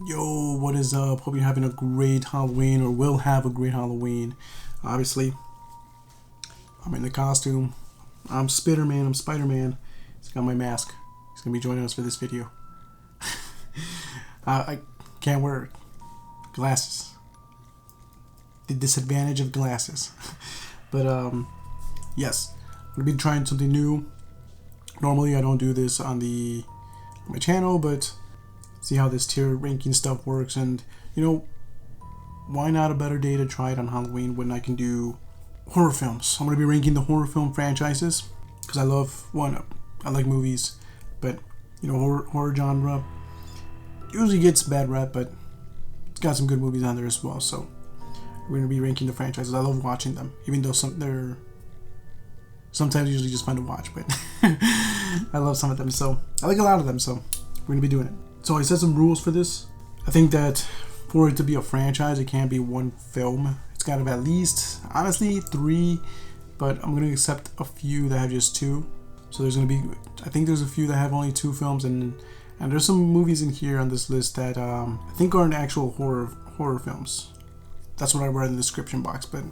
Yo, what is up? Hope you're having a great Halloween or will have a great Halloween. Obviously, I'm in the costume. I'm Spider-Man. I'm Spider-Man. He's got my mask. He's going to be joining us for this video. I can't wear glasses. The disadvantage of glasses. But, yes. I'm going to be trying something new. Normally, I don't do this on my channel, but see how this tier ranking stuff works, and why not a better day to try it on Halloween when I can do horror films. I'm going to be ranking the horror film franchises because I like movies, but horror genre usually gets bad rep, but it's got some good movies on there as well. So we're going to be ranking the franchises. I love watching them, even though they're sometimes usually just fun to watch, but I love some of them, so I like a lot of them, so we're going to be doing it. So I set some rules for this. I think that for it to be a franchise, it can't be one film. It's got to be at least, honestly, 3, but I'm going to accept a few that have just 2. So there's going to be, I think there's a few that have only 2 films, and there's some movies in here on this list that I think aren't actual horror films. That's what I read in the description box, but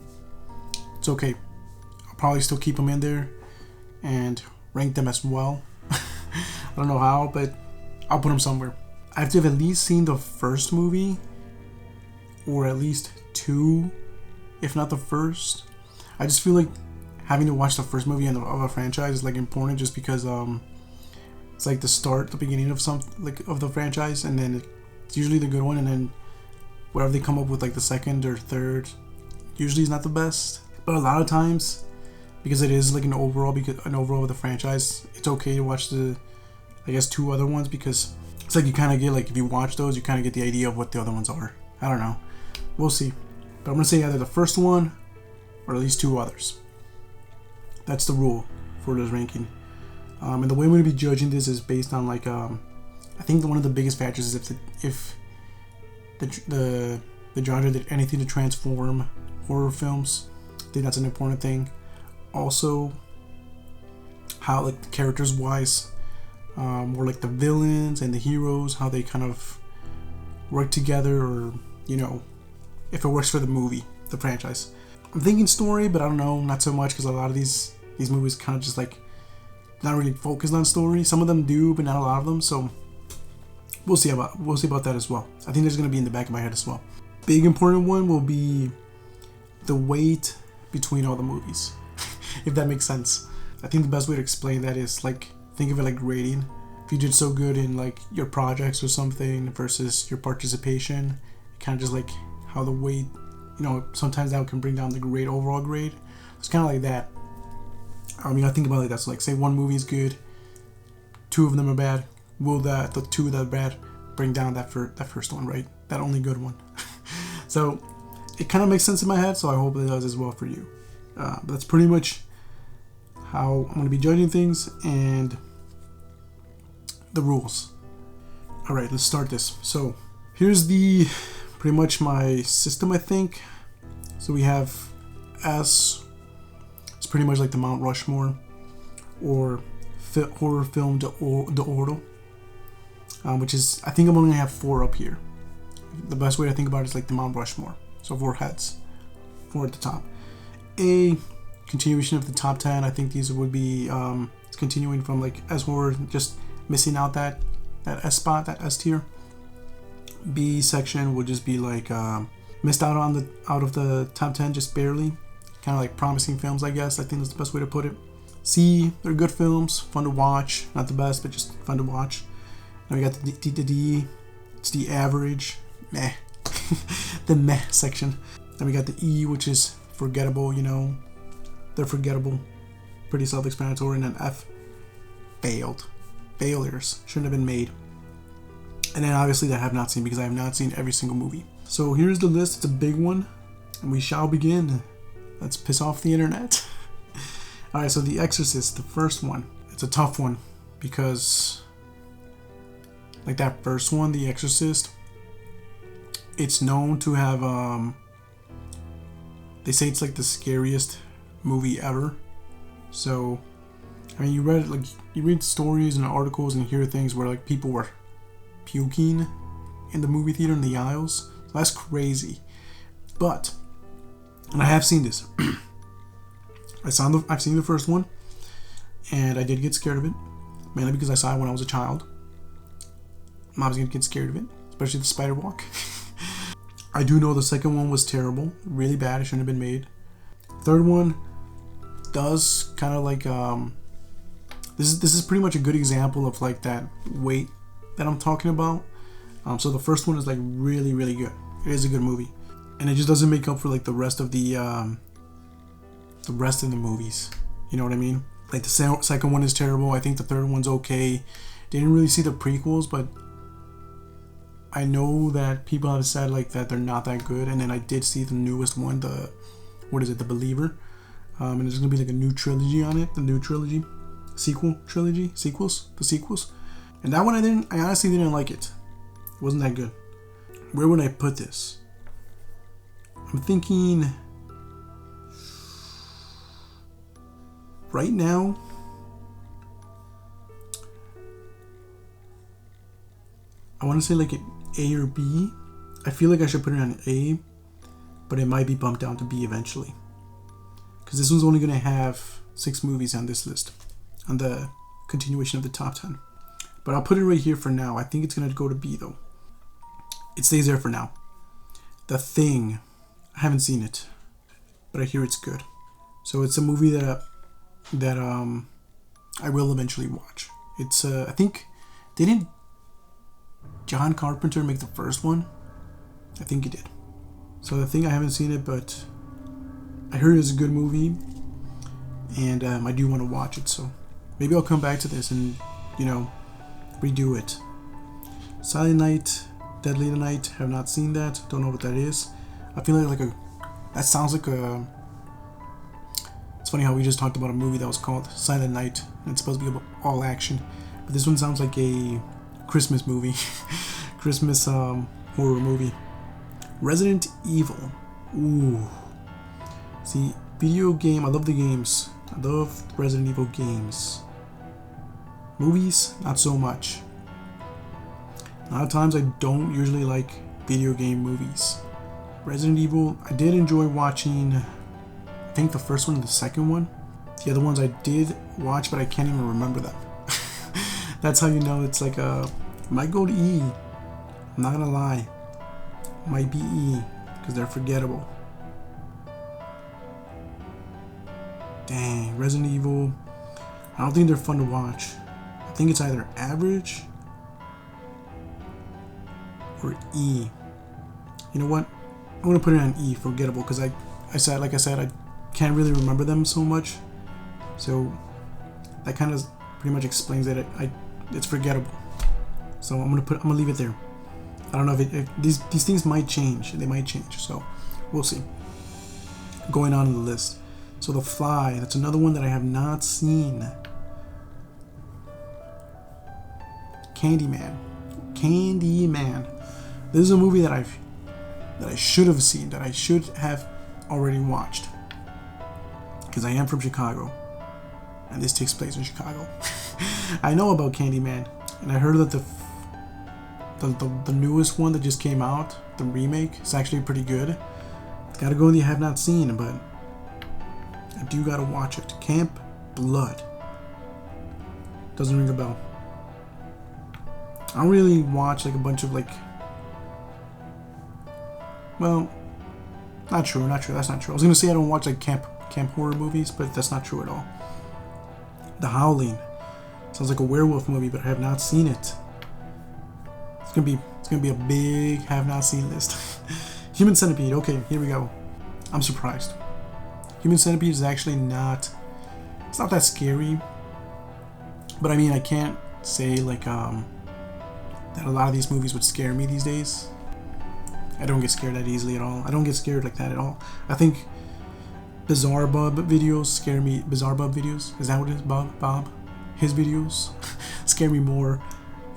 it's okay. I'll probably still keep them in there and rank them as well. I don't know how, but I'll put them somewhere. I have to have at least seen the first movie, or at least 2, if not the first. I just feel like having to watch the first movie of a franchise is like important, just because it's like the beginning of of the franchise, and then it's usually the good one, and then whatever they come up with, like the second or third, usually is not the best. But a lot of times, because it is like an overall of the franchise, it's okay to watch the 2 other ones, because it's like you kind of get, like, if you watch those, you kind of get the idea of what the other ones are. I don't know. We'll see. But I'm going to say either the first one or at least 2 others. That's the rule for this ranking. And the way I'm going to be judging this is based on, I think one of the biggest factors is if the genre did anything to transform horror films. I think that's an important thing. Also, how, like, the characters-wise, or like the villains and the heroes, how they kind of work together, or if it works for the movie, the franchise. I'm thinking story, but I don't know, not so much, because a lot of these movies kind of just like not really focused on story. Some of them do, but not a lot of them. So we'll see about that as well. I think there's going to be in the back of my head as well. Big important one will be the weight between all the movies, if that makes sense. I think the best way to explain that is, like, think of it like grading. If you did so good in, like, your projects or something versus your participation, kind of just like how the weight, sometimes that can bring down the overall grade. It's kind of like that. I mean, I think about it like that. So, like, say one movie is good, 2 of them are bad. Will the 2 that are bad bring down that first one, right? That only good one. So it kind of makes sense in my head. So I hope it does as well for you. That's pretty much how I'm going to be judging things and the rules. Alright, let's start this. So here's pretty much my system, I think. So we have S. It's pretty much like the Mount Rushmore, or horror film de oro, which is, I think I'm only going to have 4 up here. The best way to think about it is like the Mount Rushmore. So 4 heads, 4 at the top. A continuation of the top 10. I think these would be it's continuing from, like, S horror, just missing out that S spot, that S tier. B section would just be like missed out of the top 10 just barely, kind of like promising films, I guess. I think that's the best way to put it. C, they're good films, fun to watch, not the best, but just fun to watch. Then we got the D, it's the average, meh, the meh section. Then we got the E, which is forgettable, they're forgettable, pretty self-explanatory. And then F, failures, shouldn't have been made. And then obviously that I have not seen, because I have not seen every single movie. So here's the list. It's a big one, and we shall begin. Let's piss off the internet. Alright, so The Exorcist, the first one. It's a tough one, because like that first one, The Exorcist, it's known to have they say it's like the scariest movie ever. So I mean, you read stories and articles and hear things where, like, people were puking in the movie theater in the aisles. So that's crazy. But, and I have seen this. I've seen the first one, and I did get scared of it, mainly because I saw it when I was a child. I was gonna get scared of it, especially the spider walk. I do know the second one was terrible, really bad. It shouldn't have been made. Third one does kind of like this is pretty much a good example of like that weight that I'm talking about. So the first one is like really, really good. It is a good movie, and it just doesn't make up for like the rest of the movies. You know what I mean? Like the second one is terrible. I think the third one's okay. Didn't really see the prequels, but I know that people have said like that they're not that good. And then I did see the newest one, the Believer, and there's gonna be like a new trilogy on it. The new trilogy, sequels, and that one I honestly didn't like it. It wasn't that good. Where would I put this? I'm thinking right now, I want to say like an A or B. I feel like I should put it on A, but it might be bumped down to B eventually, because this one's only going to have 6 movies on this list, on the continuation of the top 10. But I'll put it right here for now. I think it's going to go to B though. It stays there for now. The Thing. I haven't seen it, but I hear it's good. So it's a movie that I will eventually watch. It's I think, didn't John Carpenter make the first one? I think he did. So The Thing, I haven't seen it, but I heard it's a good movie, and I do want to watch it. So maybe I'll come back to this and redo it. Silent Night, Deadly Night. Have not seen that. Don't know what that is. I feel like that sounds like a. It's funny how we just talked about a movie that was called Silent Night, and it's supposed to be about all action, but this one sounds like a Christmas movie, Christmas horror movie. Resident Evil. Ooh. See, video game. I love the games. I love Resident Evil games. Movies, not so much. A lot of times I don't usually like video game movies. Resident Evil, I did enjoy watching, I think the first one and the second one. The other ones I did watch, but I can't even remember them. That's how you know it's like might go to E. I'm not gonna lie. Might be E, because they're forgettable. Dang, Resident Evil. I don't think they're fun to watch. I think it's either average or E. You know what? I'm gonna put it on E, forgettable, because I said I can't really remember them so much. So that kind of pretty much explains that it's forgettable. So I'm gonna leave it there. I don't know if these things might change. They might change. So we'll see. Going on in the list. So The Fly. That's another one that I have not seen. Candyman. This is a movie that I should have seen, that I should have already watched, because I am from Chicago, and this takes place in Chicago. I know about Candyman, and I heard that the newest one that just came out, the remake, is actually pretty good. Gotta go in the have not seen, but I do gotta watch it. Camp Blood. Doesn't ring a bell. I don't really watch like a bunch of like. Well, not true. That's not true. I was gonna say I don't watch like camp horror movies, but that's not true at all. The Howling. Sounds like a werewolf movie, but I have not seen it. It's gonna be a big have not seen list. Human Centipede. Okay, here we go. I'm surprised. Human Centipede is actually not. It's not that scary. But I mean, I can't say like that a lot of these movies would scare me these days. I don't get scared that easily at all. I don't get scared like that at all. I think Bizarre Bob videos scare me. Bizarre Bob videos? Is that what it is? Bob? His videos scare me more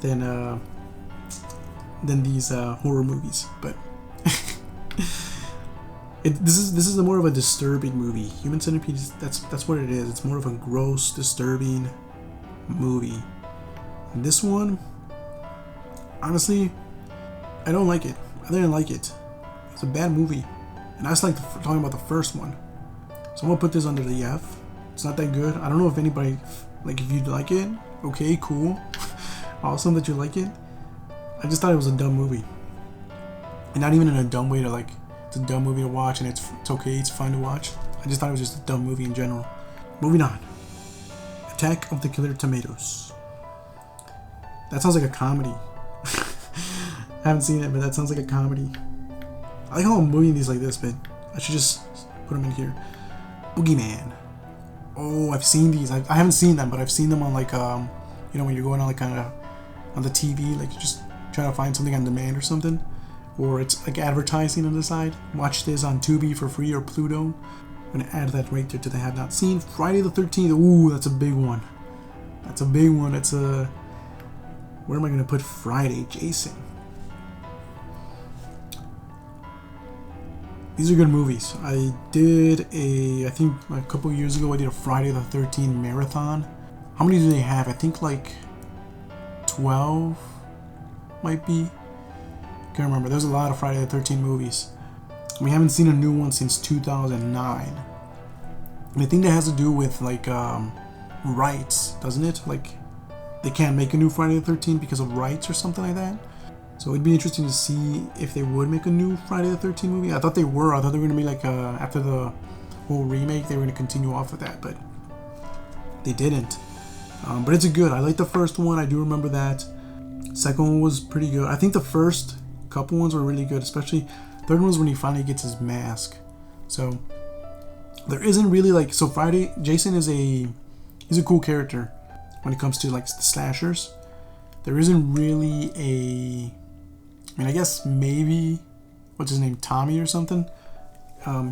than these horror movies. But this is more of a disturbing movie. Human Centipede, that's what it is. It's more of a gross, disturbing movie. And this one, honestly, I don't like it. I didn't like it. It's a bad movie. And I just like talking about the first one. So I'm gonna put this under the F. It's not that good. I don't know if anybody, like, if you like it, okay, cool. Awesome that you like it. I just thought it was a dumb movie. And not even in a dumb way to, like, it's a dumb movie to watch and it's okay, it's fun to watch. I just thought it was just a dumb movie in general. Moving on. Attack of the Killer Tomatoes. That sounds like a comedy. I haven't seen it, but that sounds like a comedy. I like how I'm moving these like this, but I should just put them in here. Boogeyman. Oh, I've seen these. I haven't seen them, but I've seen them on, like, you know, when you're going on, like, kind of on the TV, like, you're just trying to find something on demand or something. Or it's like advertising on the side. Watch this on Tubi for free or Pluto. I'm gonna add that right there to the have not seen. Friday the 13th. Ooh, that's a big one. That's a big one. That's a... Where am I gonna put Friday? Jason. These are good movies. I did I think a couple years ago, I did a Friday the 13th marathon. How many do they have? I think like 12 might be. Can't remember. There's a lot of Friday the 13th movies. We haven't seen a new one since 2009. And I think that has to do with, like, rights, doesn't it? Like, they can't make a new Friday the 13th because of rights or something like that. So it'd be interesting to see if they would make a new Friday the 13th movie. I thought they were. I thought they were going to be like, after the whole remake, they were going to continue off with that, but they didn't. But it's a good. I like the first one. I do remember that. Second one was pretty good. I think the first couple ones were really good, especially third one was when he finally gets his mask. So there isn't really, like, so Friday, Jason is he's a cool character when it comes to, like, the slashers. There isn't really I mean, I guess maybe, what's his name, Tommy or something.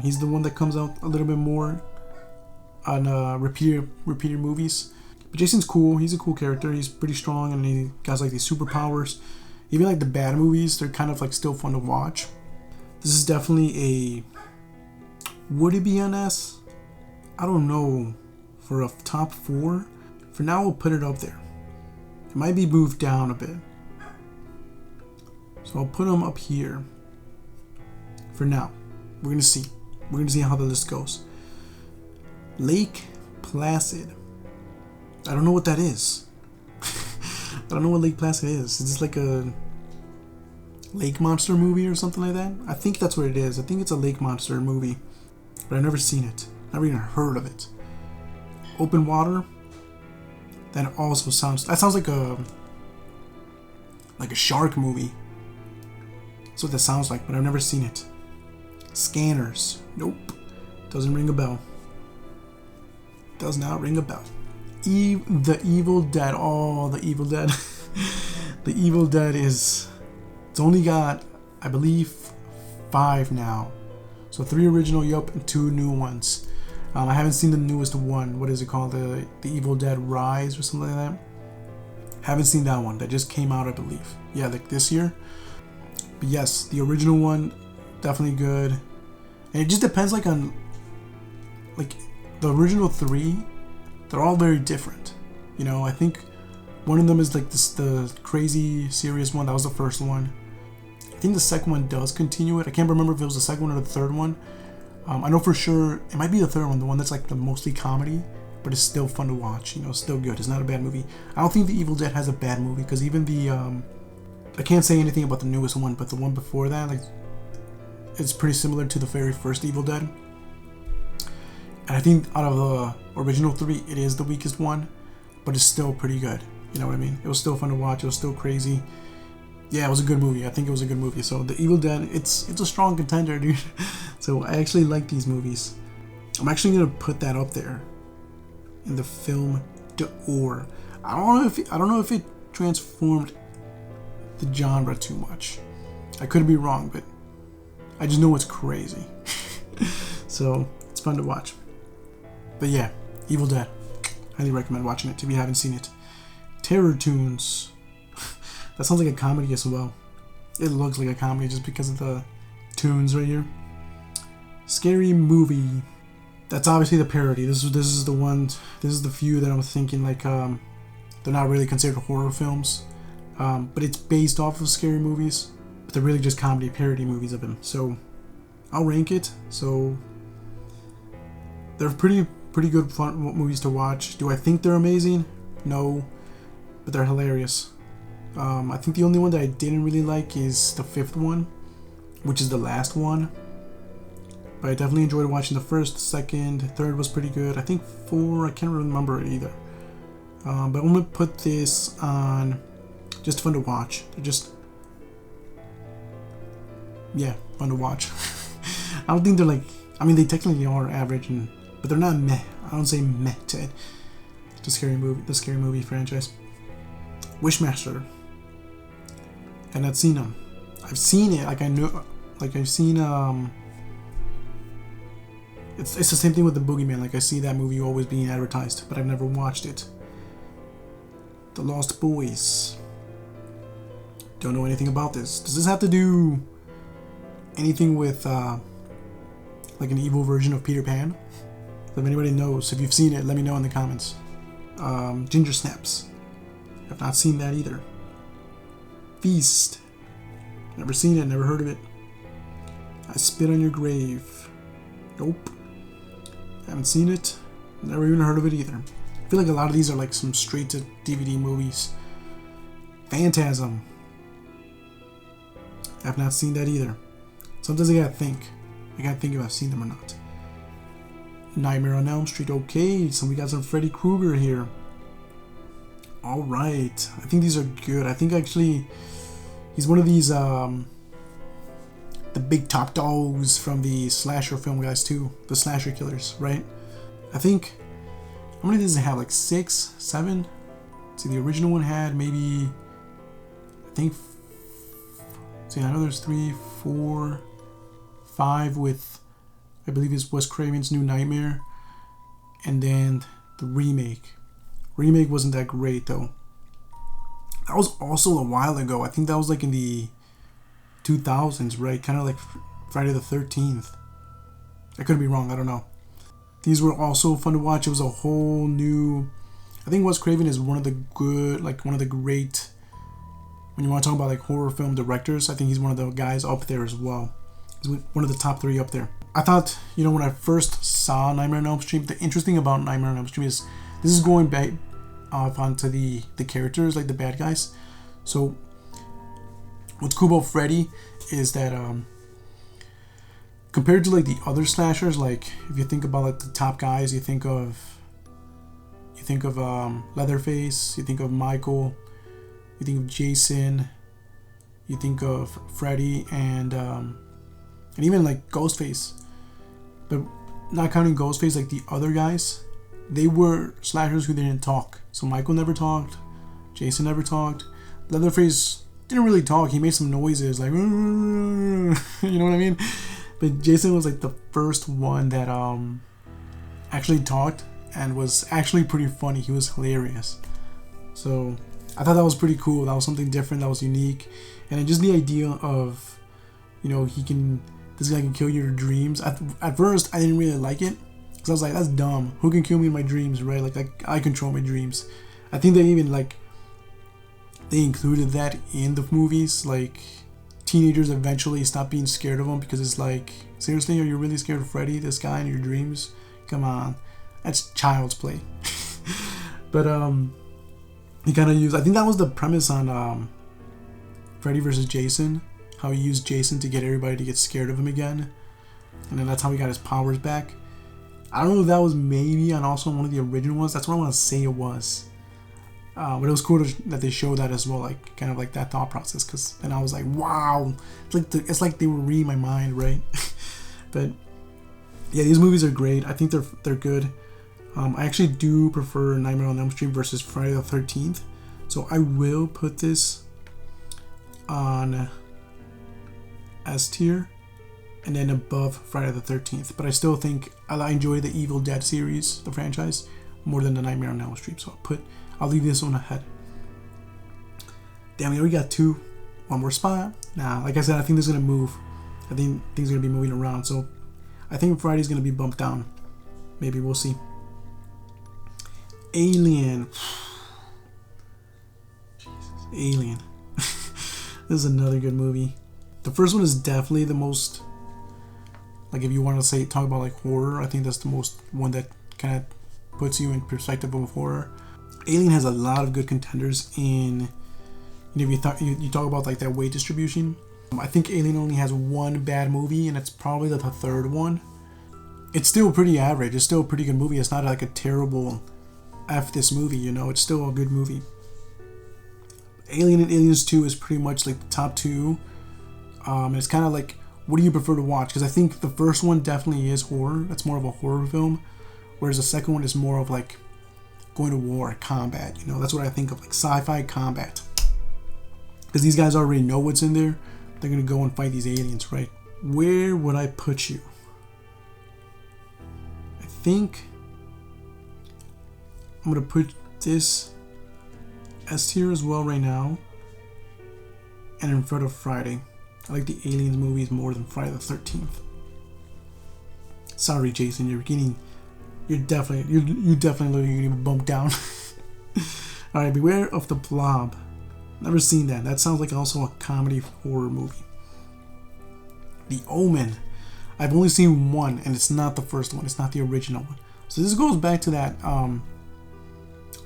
He's the one that comes out a little bit more on repeated movies. But Jason's cool. He's a cool character. He's pretty strong, and he has, like, these superpowers. Even, like, the bad movies, they're kind of, like, still fun to watch. This is definitely would it be on S? I don't know. For a top 4? For now, we'll put it up there. It might be moved down a bit. So I'll put him up here. For now. We're going to see. We're going to see how the list goes. Lake Placid. I don't know what that is. I don't know what Lake Placid is. Is this like a lake monster movie or something like that? I think that's what it is. I think it's a lake monster movie. But I've never seen it. Never even heard of it. Open water. That also sounds like a shark movie. That's what that sounds like, but I've never seen it. Scanners. Nope. Doesn't ring a bell. Does not ring a bell. The Evil Dead. Oh, The Evil Dead. The Evil Dead it's only got, I believe, 5 now. So 3 original, yup, and 2 new ones. I haven't seen the newest one. What is it called? The Evil Dead Rise or something like that. Haven't seen that one. That just came out, I believe. Yeah, like this year. But yes, the original one, definitely good. And it just depends, like, on, like, the original 3. They're all very different. You know, I think one of them is like the crazy serious one. That was the first one. I think the second one does continue it. I can't remember if it was the second one or the third one. I know for sure it might be the third one, the one that's like the mostly comedy, but it's still fun to watch. You know, it's still good. It's not a bad movie. I don't think The Evil Dead has a bad movie, because even the I can't say anything about the newest one, but the one before that, like, it's pretty similar to the very first Evil Dead. And I think out of the original 3, it is the weakest one, but it's still pretty good. You know what I mean? It was still fun to watch. It was still crazy. Yeah, it was a good movie. I think it was a good movie. So The Evil Dead, it's a strong contender, dude. So I actually like these movies. I'm actually gonna put that up there in the film d'or. I don't know if it transformed the genre too much. I could be wrong, but I just know it's crazy. So it's fun to watch. But yeah, Evil Dead. Highly recommend watching it if you haven't seen it. Terror Tunes. That sounds like a comedy as well. It looks like a comedy just because of the tunes right here. Scary Movie. That's obviously the parody. This is the one. This is the few that I'm thinking, like, they're not really considered horror films, but it's based off of scary movies. but they're really just comedy parody movies of him. So I'll rank it. So they're pretty good fun movies to watch. Do I think they're amazing? No, but they're hilarious. I think the only one that I didn't really like is the fifth one, which is the last one. But I definitely enjoyed watching the first, second, third was pretty good. I think 4, I can't remember it either. But I'm gonna put this on just fun to watch. They're just, yeah, fun to watch. I don't think they're like, I mean, they technically are average, but they're not meh. I don't say meh to it. The scary movie franchise. Wishmaster. I've not seen them. I've seen it, like I know, like I've seen It's the same thing with the Boogeyman. Like I see that movie always being advertised, but I've never watched it. The Lost Boys. Don't know anything about this. Does this have to do anything with like an evil version of Peter Pan? If anybody knows, if you've seen it, let me know in the comments. Ginger Snaps. I've not seen that either. Feast. Never seen it, never heard of it. I Spit on Your Grave. Nope. Haven't seen it. Never even heard of it either. I feel like a lot of these are like some straight to DVD movies. Phantasm. I've not seen that either. Sometimes I gotta think. I gotta think if I've seen them or not. Nightmare on Elm Street. Okay, so we got some Freddy Krueger here. Alright. I think these are good. I think actually he's one of these the big top dogs from the slasher film guys too. The slasher killers, right? I think, how many does it have? Like 6, 7? See, the original one had maybe, I think, see, I know there's 3, 4, 5 with, I believe it's Wes Craven's New Nightmare. And then the remake. Remake wasn't that great though. That was also a while ago. I think that was like in the 2000s, right? Kind of like Friday the 13th. I could be wrong, I don't know. These were also fun to watch. It was a whole new, I think Wes Craven is one of the good, like one of the great, when you want to talk about like horror film directors, I think he's one of the guys up there as well. He's one of the top 3 up there. I thought, you know, when I first saw Nightmare on Elm Street, the interesting about Nightmare on Elm Street is this is going back off onto the characters, like the bad guys. So what's cool about Freddy is that compared to like the other slashers, like if you think about like the top guys, you think of Leatherface, you think of Michael, you think of Jason, you think of Freddy, and even like Ghostface. But not counting Ghostface, like the other guys, they were slashers who didn't talk. So Michael never talked, Jason never talked, Leatherface didn't really talk. He made some noises like, you know what I mean? But Jason was like the first one that actually talked and was actually pretty funny. He was hilarious. So I thought that was pretty cool. That was something different. That was unique. And then just the idea of, you know, this guy can kill your dreams. At first, I didn't really like it because I was like, that's dumb. Who can kill me in my dreams, right? Like I control my dreams. I think they even they included that in the movies. Like teenagers eventually stop being scared of him because it's like, seriously, are you really scared of Freddy, this guy in your dreams? Come on, that's child's play. But he kind of used, I think that was the premise on Freddy versus Jason, how he used Jason to get everybody to get scared of him again, and then that's how he got his powers back. I don't know if that was maybe on also one of the original ones. That's what I want to say it was. But it was cool that they showed that as well, like kind of like that thought process. Cause then I was like, wow, it's like they were reading my mind, right? But yeah, these movies are great. I think they're good. I actually do prefer Nightmare on Elm Street versus Friday the 13th. So I will put this on S tier and then above Friday the 13th. But I still think I enjoy the Evil Dead series, the franchise, more than the Nightmare on Elm Street. So I'll leave this one ahead. Damn, we already got 2. One more spot. Nah, like I said, I think this is going to move. I think things are going to be moving around. So I think Friday's going to be bumped down. Maybe, we'll see. Alien. Jesus, Alien. This is another good movie. The first one is definitely the most, like, if you want to talk about like horror, I think that's the most one that kind of puts you in perspective of horror. Alien has a lot of good contenders in, if you talk about like that weight distribution. I think Alien only has one bad movie, and it's probably the third one. It's still pretty average. It's still a pretty good movie. It's not like a terrible F this movie, it's still a good movie. Alien and Aliens 2 is pretty much like the top two. And it's kind of like, what do you prefer to watch? Because I think the first one definitely is horror. That's more of a horror film. Whereas the second one is more of like going to war, combat. That's what I think of, like sci-fi combat. Because these guys already know what's in there. They're going to go and fight these aliens, right? Where would I put you? I think I'm going to put this S tier as well right now. And in front of Friday. I like the Aliens movies more than Friday the 13th. Sorry, Jason, you're definitely getting bumped down. Alright, Beware of the Blob. Never seen that. That sounds like also a comedy horror movie. The Omen. I've only seen one, and it's not the first one. It's not the original one. So this goes back to that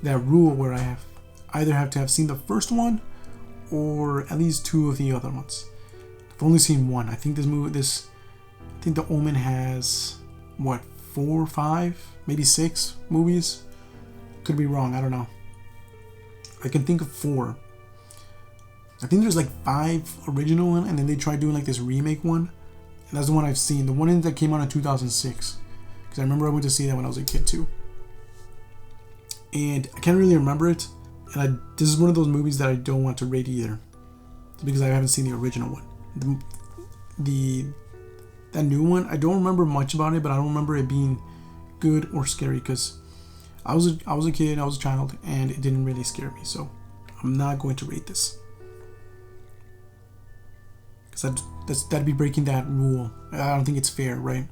that rule where I either have to have seen the first one or at least two of the other ones. I've only seen one. I think I think The Omen has what, 4 or 5, maybe 6 movies. Could be wrong. I don't know. I can think of 4. I think there's like 5 original one, and then they tried doing like this remake one. And that's the one I've seen. The one that came out in 2006. Because I remember I went to see that when I was a kid too. And I can't really remember it. And this is one of those movies that I don't want to rate either. It's because I haven't seen the original one. That new one, I don't remember much about it, but I don't remember it being good or scary because I was a kid, I was a child, and it didn't really scare me. So I'm not going to rate this. Because that'd be breaking that rule. I don't think it's fair, right?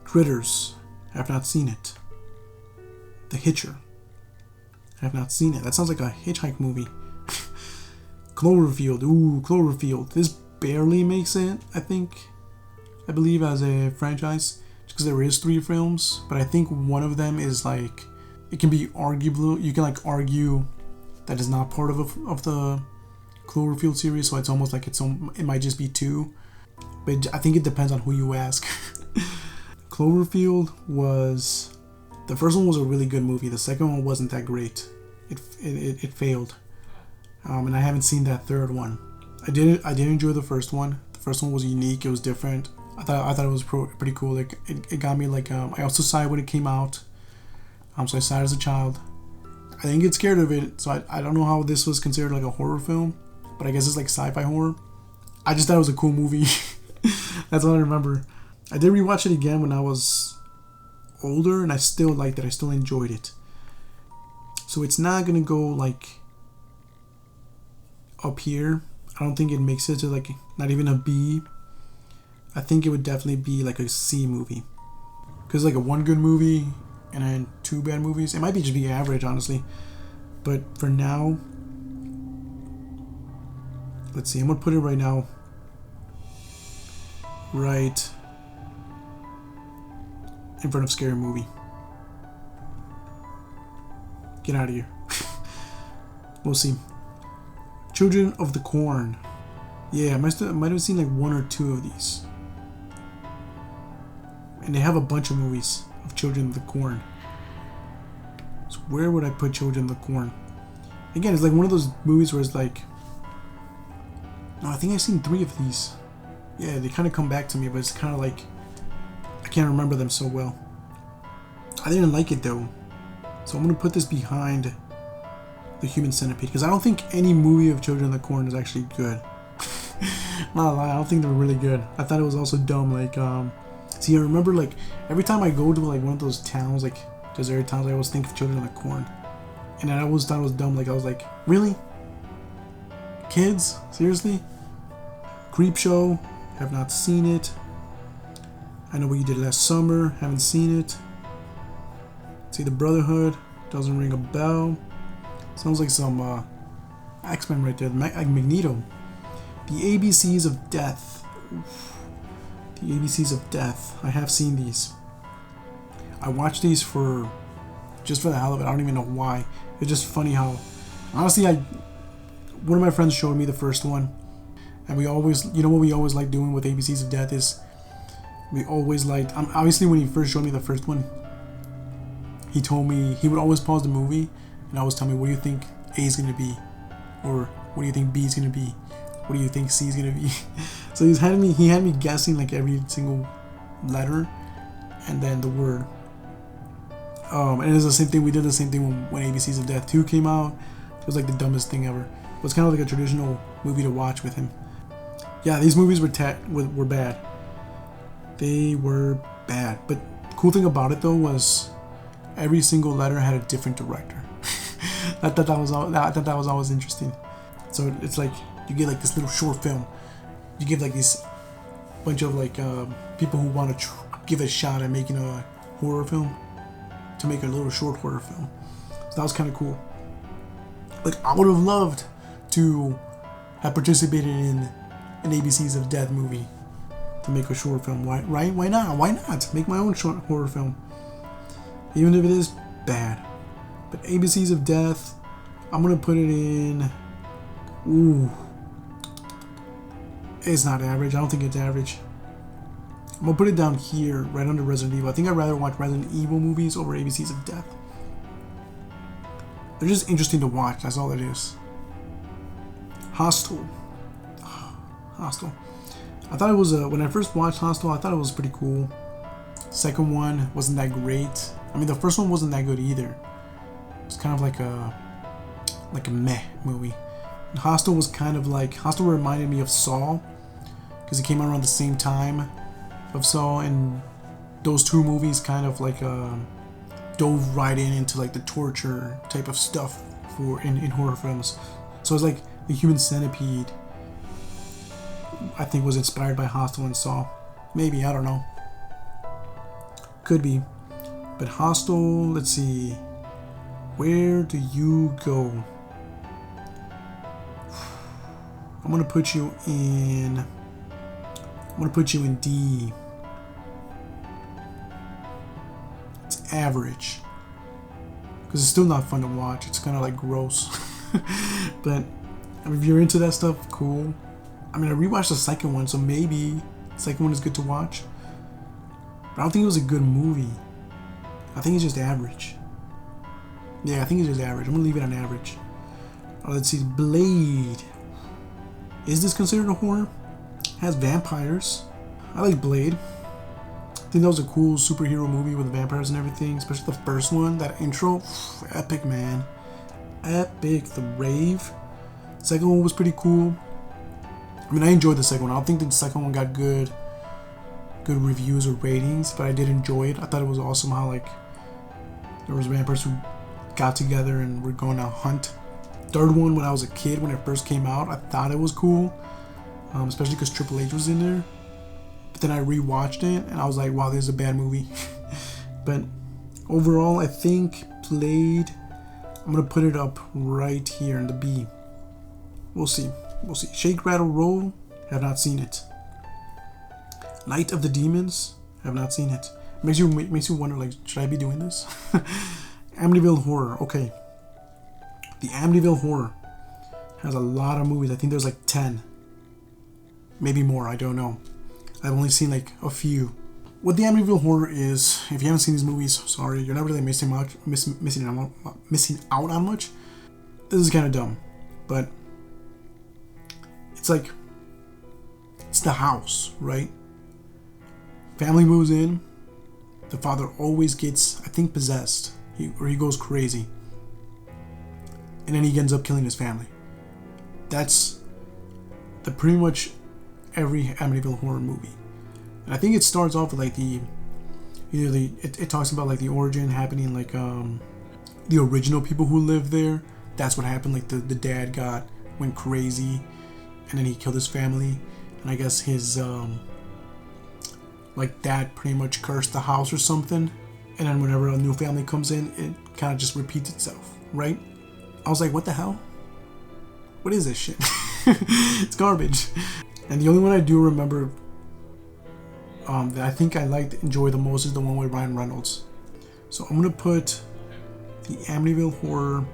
Critters. I have not seen it. The Hitcher. I have not seen it. That sounds like a hitchhike movie. Cloverfield. Ooh, Cloverfield. This barely makes it, I believe, as a franchise. Just because there is 3 films. But I think one of them is like, it can be arguable. You can like argue that is not part of the Cloverfield series. So it's almost like it might just be 2. But I think it depends on who you ask. Cloverfield was... The first one was a really good movie. The second one wasn't that great. It failed. And I haven't seen that third one. I did enjoy the first one. The first one was unique. It was different. I thought it was pretty cool. Like it got me like I also saw it when it came out. So I saw it as a child. I didn't get scared of it. So I don't know how this was considered like a horror film, but I guess it's like sci-fi horror. I just thought it was a cool movie. That's all I remember. I did rewatch it again when I was older, and I still liked it. I still enjoyed it. So it's not gonna go like up here. I don't think it makes it to like not even a B. I think it would definitely be like a C movie, because like a 1 good movie and then 2 bad movies. It might just be average, honestly. But for now, let's see. I'm gonna put it right now. Right in front of Scary Movie. Get out of here. We'll see. Children of the Corn. Yeah, I might have seen like 1 or 2 of these. And they have a bunch of movies of Children of the Corn. So where would I put Children of the Corn? Again, it's like one of those movies where it's like... No, I think I've seen 3 of these. Yeah, they kind of come back to me, but it's kind of like... I can't remember them so well. I didn't like it though. So I'm going to put this behind The Human Centipede, because I don't think any movie of Children of the Corn is actually good. Not a lie, I don't think they're really good. I thought it was also dumb. Like, see, I remember like every time I go to like one of those towns, like desert towns, I always think of Children of the Corn, and I always thought it was dumb. Like I was like, really, kids, seriously? Creepshow, have not seen it. I Know What You Did Last Summer, haven't seen it. See, The Brotherhood, doesn't ring a bell. Sounds like some X-Men right there, like Magneto. The ABCs of Death. The ABCs of Death. I have seen these. I watched these just for the hell of it. I don't even know why. It's just funny how, honestly, one of my friends showed me the first one, and we always, what we always like doing with ABCs of Death is, we always liked, obviously when he first showed me the first one, he told me, he would always pause the movie, and always tell me, what do you think A is going to be? Or, what do you think B is going to be? What do you think C is going to be? So he had me guessing like every single letter, and then the word. And it's the same thing, we did the same thing when ABCs of Death 2 came out. It was like the dumbest thing ever. It was kind of like a traditional movie to watch with him. Yeah, these movies were bad. They were bad. But the cool thing about it though was every single letter had a different director. I thought that was always interesting. So it's like you get like this little short film. You give like this bunch of like people who want to give a shot at making a horror film, to make a little short horror film. So that was kind of cool. Like, I would have loved to have participated in an ABCs of Death movie to make a short film. Why not? Why not? Make my own short horror film. Even if it is bad. But ABCs of Death, I'm gonna put it in. Ooh. It's not average. I don't think it's average. I'm gonna put it down here, right under Resident Evil. I think I'd rather watch Resident Evil movies over ABCs of Death. They're just interesting to watch, that's all it is. Hostel. Hostel. I thought it was, when I first watched Hostel, I thought it was pretty cool. Second one wasn't that great. I mean, the first one wasn't that good either. It's kind of like a meh movie. And Hostel was kind of like, Hostel reminded me of Saw, because it came out around the same time of Saw, and those two movies kind of like dove right into like the torture type of stuff in horror films. So it's like the Human Centipede, I think, was inspired by Hostel and Saw. Maybe, I don't know. Could be. But Hostel, let's see. Where do you go? I'm gonna put you in D. It's average. Because it's still not fun to watch. It's kind of like gross. But I mean, if you're into that stuff, cool. I mean, I rewatched the second one, so maybe the second one is good to watch. But I don't think it was a good movie. I think it's just average. Yeah, I think it's just average. I'm gonna leave it on average. Let's see, Blade. Is this considered a horror? It has vampires. I like Blade. I think that was a cool superhero movie with vampires and everything, especially the first one. That intro, epic, man. Epic. The rave. The second one was pretty cool. I mean, I enjoyed the second one. I don't think the second one got good reviews or ratings, but I did enjoy it. I thought it was awesome how like there was vampires who got together and were going to hunt. Third one, when I was a kid, when it first came out, I thought it was cool, especially because Triple H was in there. But then I rewatched it and I was like, wow, this is a bad movie. But overall, I think Blade, I'm gonna put it up right here in the B. We'll see. Shake, Rattle, Roll, have not seen it. Night of the Demons, have not seen it. Makes you wonder, like, should I be doing this? Amityville Horror, okay. The Amityville Horror has a lot of movies. I think there's like 10. Maybe more, I don't know. I've only seen like a few. What the Amityville Horror is, if you haven't seen these movies, sorry, you're not really missing out on much. This is kind of dumb, but it's like, it's the house, right? Family moves in. The father always gets, I think, possessed. He goes crazy. And then he ends up killing his family. That's the pretty much every Amityville Horror movie. And I think it starts off with like it talks about like the origin happening, like the original people who lived there. That's what happened. Like the dad went crazy, and then he killed his family. And I guess his like dad pretty much cursed the house or something. And then whenever a new family comes in, it kind of just repeats itself, right? I was like, what the hell? What is this shit? It's garbage. And the only one I do remember that I think I enjoy the most is the one with Ryan Reynolds. So I'm gonna put the Amityville Horror.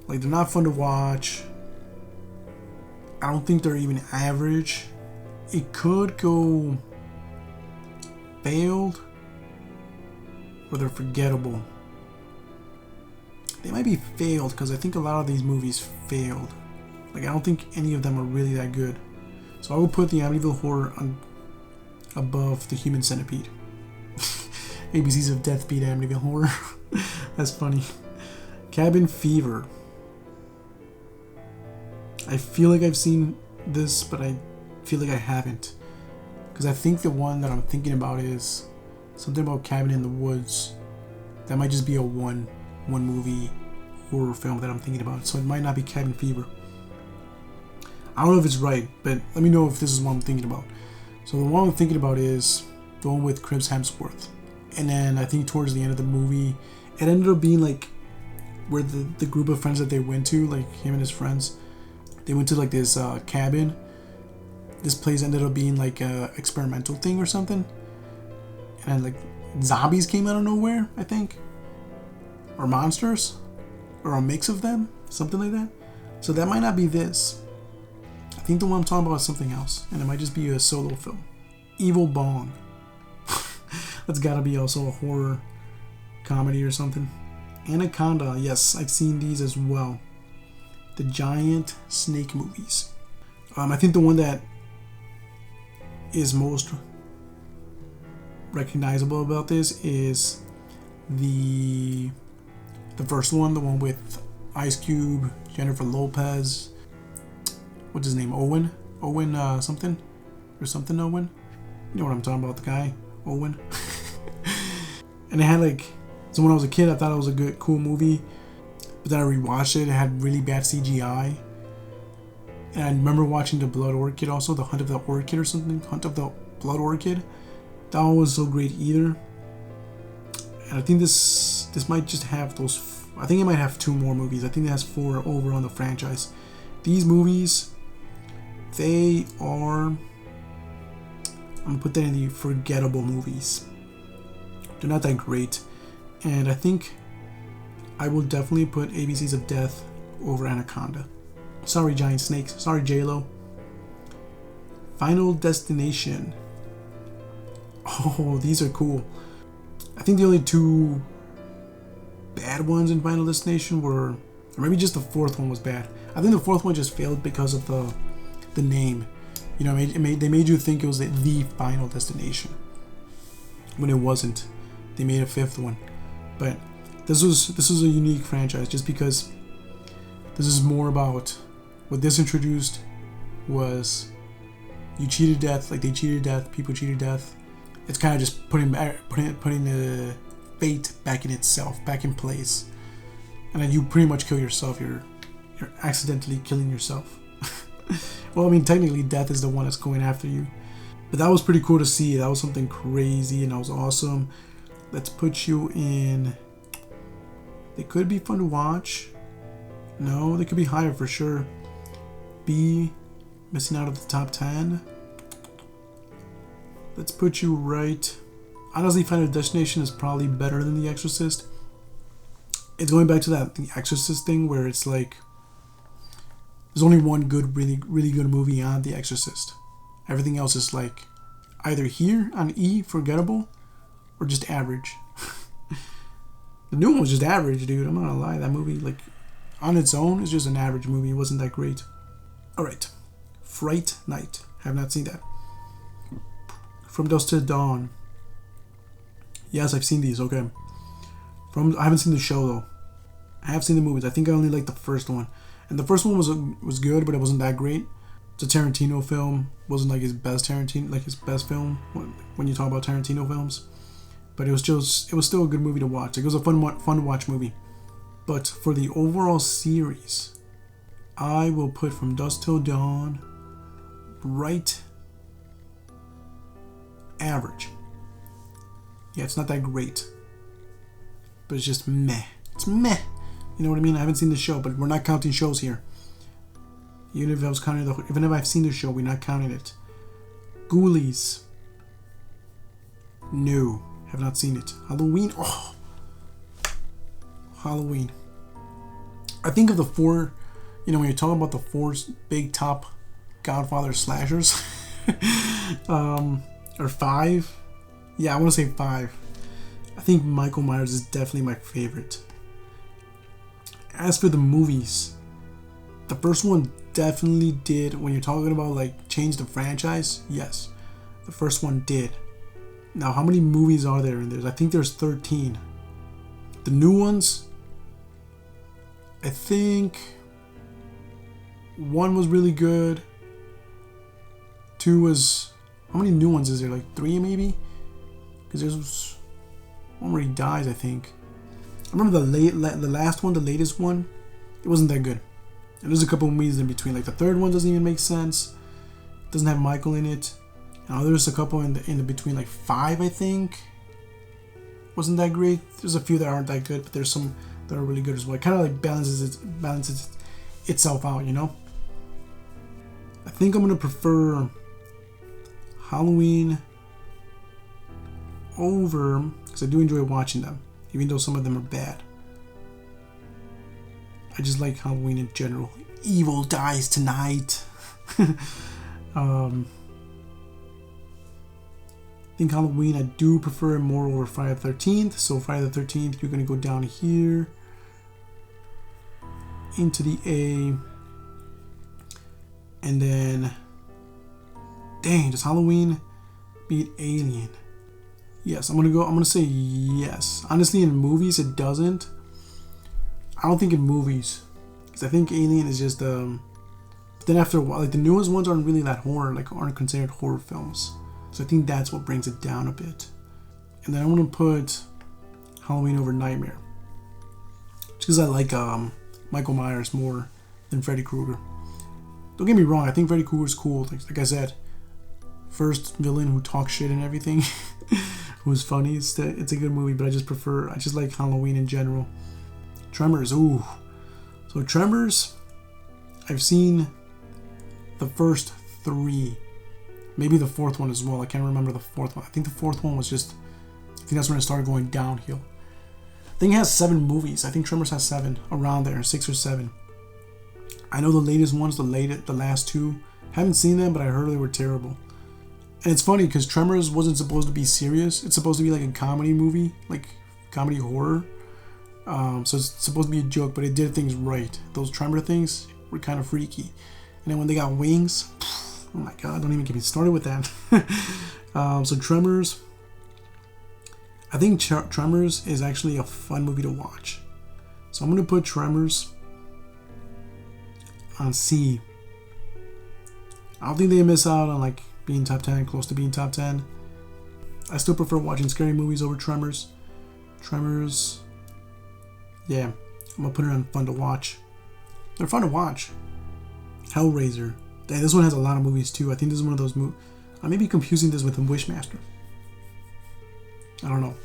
Like, they're not fun to watch. I don't think they're even average. It could go failed, or they're forgettable. They might be failed because I think a lot of these movies failed. Like, I don't think any of them are really that good. So I will put the Amityville Horror above the Human Centipede. ABCs of Death beat Amityville Horror. That's funny. Cabin Fever. I feel like I've seen this, but I feel like I haven't. Because I think the one that I'm thinking about is something about Cabin in the Woods. That might just be a one movie horror film that I'm thinking about. So it might not be Cabin Fever. I don't know if it's right, but let me know if this is what I'm thinking about. So the one I'm thinking about is the one with Chris Hemsworth. And then I think towards the end of the movie, it ended up being like where the group of friends that they went to, like him and his friends, they went to like this cabin. This place ended up being like a experimental thing or something. And like zombies came out of nowhere, I think. Or monsters. Or a mix of them. Something like that. So that might not be this. I think the one I'm talking about is something else. And it might just be a solo film. Evil Bong. That's gotta be also a horror comedy or something. Anaconda. Yes, I've seen these as well. The giant snake movies. I think the one that is most recognizable about this is the first one, the one with Ice Cube, Jennifer Lopez. What's his name? Owen something or something Owen. You know what I'm talking about? The guy Owen. And it had like, so when I was a kid, I thought it was a cool movie. But then I rewatched it. It had really bad CGI. And I remember watching The Blood Orchid also, The Hunt of the Orchid or something. Hunt of the Blood Orchid. That one was so great either. And I think this might just have those. I think it might have 2 more movies. I think it has 4 over on the franchise. These movies, they are. I'm gonna put that in the forgettable movies. They're not that great. And I think I will definitely put ABCs of Death over Anaconda. Sorry, Giant Snakes. Sorry, J-Lo. Final Destination. Oh, these are cool. I think the only 2 bad ones in Final Destination were, or maybe just the 4th one was bad. I think the 4th one just failed because of the name. You know, they made you think it was the Final Destination when it wasn't. They made a 5th one, but this was a unique franchise just because this is more about what this introduced was you cheated death, like they cheated death, people cheated death. It's kind of just putting the fate back in itself, back in place, and then you pretty much kill yourself. You're accidentally killing yourself. Well, I mean, technically, death is the one that's going after you. But that was pretty cool to see. That was something crazy, and that was awesome. Let's put you in. They could be fun to watch. No, they could be higher for sure. B, missing out of the top 10. Let's put you right. Honestly, Final Destination is probably better than The Exorcist. It's going back to that The Exorcist thing where it's like there's only one good, really, really good movie on The Exorcist. Everything else is like either here on E, forgettable, or just average. The new one was just average, dude. I'm not gonna lie. That movie, like, on its own, is just an average movie. It wasn't that great. Alright. Fright Night. Have not seen that. From Dusk Till Dawn. Yes, I've seen these. Okay. I haven't seen the show, though. I have seen the movies. I think I only liked the first one. And the first one was good, but it wasn't that great. It's a Tarantino film. Wasn't like his best film when you talk about Tarantino films. But it was still a good movie to watch. It was a fun to watch movie. But for the overall series, I will put From Dusk Till Dawn right average. Yeah, it's not that great. But it's just meh. It's meh. You know what I mean? I haven't seen the show, but we're not counting shows here. Even if I was counting even if I've seen the show, we're not counting it. Ghoulies. No, have not seen it. Halloween. Oh, Halloween. I think of the four. When you're talking about the four big top Godfather slashers, or five. Yeah, I want to say five. I think Michael Myers is definitely my favorite. As for the movies, the first one definitely did, when you're talking about like change the franchise, yes, the first one did. Now, how many movies are there in there? I think there's 13. The new ones, I think one was really good. Two was, how many new ones is there? Like 3 maybe? Because there's one where he dies, I think. I remember the last one, the latest one, it wasn't that good. And there's a couple of movies in between. Like the third one doesn't even make sense. Doesn't have Michael in it. And there's a couple in the between, like 5, I think. Wasn't that great. There's a few that aren't that good, but there's some that are really good as well. It kind of like balances itself out, I think I'm gonna prefer Halloween over, because I do enjoy watching them, even though some of them are bad. I just like Halloween in general. Evil dies tonight. I think Halloween, I do prefer it more over Friday the 13th. So Friday the 13th, you're going to go down here into the A. And then, dang, does Halloween beat Alien? Yes, I'm going to say yes. Honestly, in movies, it doesn't. I don't think in movies, because I think Alien is just, but then after a while, like the newest ones aren't really that horror, like aren't considered horror films. So I think that's what brings it down a bit. And then I'm going to put Halloween over Nightmare. Just because I like Michael Myers more than Freddy Krueger. Don't get me wrong, I think Freddy Krueger's cool. Like I said, first villain who talks shit and everything, who's funny. It's a good movie, but I just like Halloween in general. Tremors, ooh. So Tremors, I've seen the first 3. Maybe the 4th one as well. I can't remember the 4th one. I think the 4th one was just, I think that's when it started going downhill. I think it has 7 movies. I think Tremors has 7, around there, 6 or 7. I know the latest ones, the last 2. Haven't seen them, but I heard they were terrible. And it's funny because Tremors wasn't supposed to be serious. It's supposed to be like a comedy movie, like comedy horror. So it's supposed to be a joke, but it did things right. Those Tremor things were kind of freaky. And then when they got wings, oh my god, don't even get me started with that. So Tremors, I think Tremors is actually a fun movie to watch. So I'm going to put Tremors on C. I don't think they miss out on like being top 10, close to being top 10. I still prefer watching scary movies over Tremors. Tremors, yeah, I'm going to put it on fun to watch. They're fun to watch. Hellraiser. Dang, this one has a lot of movies too. I think this is one of those movies. I may be confusing this with Wishmaster. I don't know.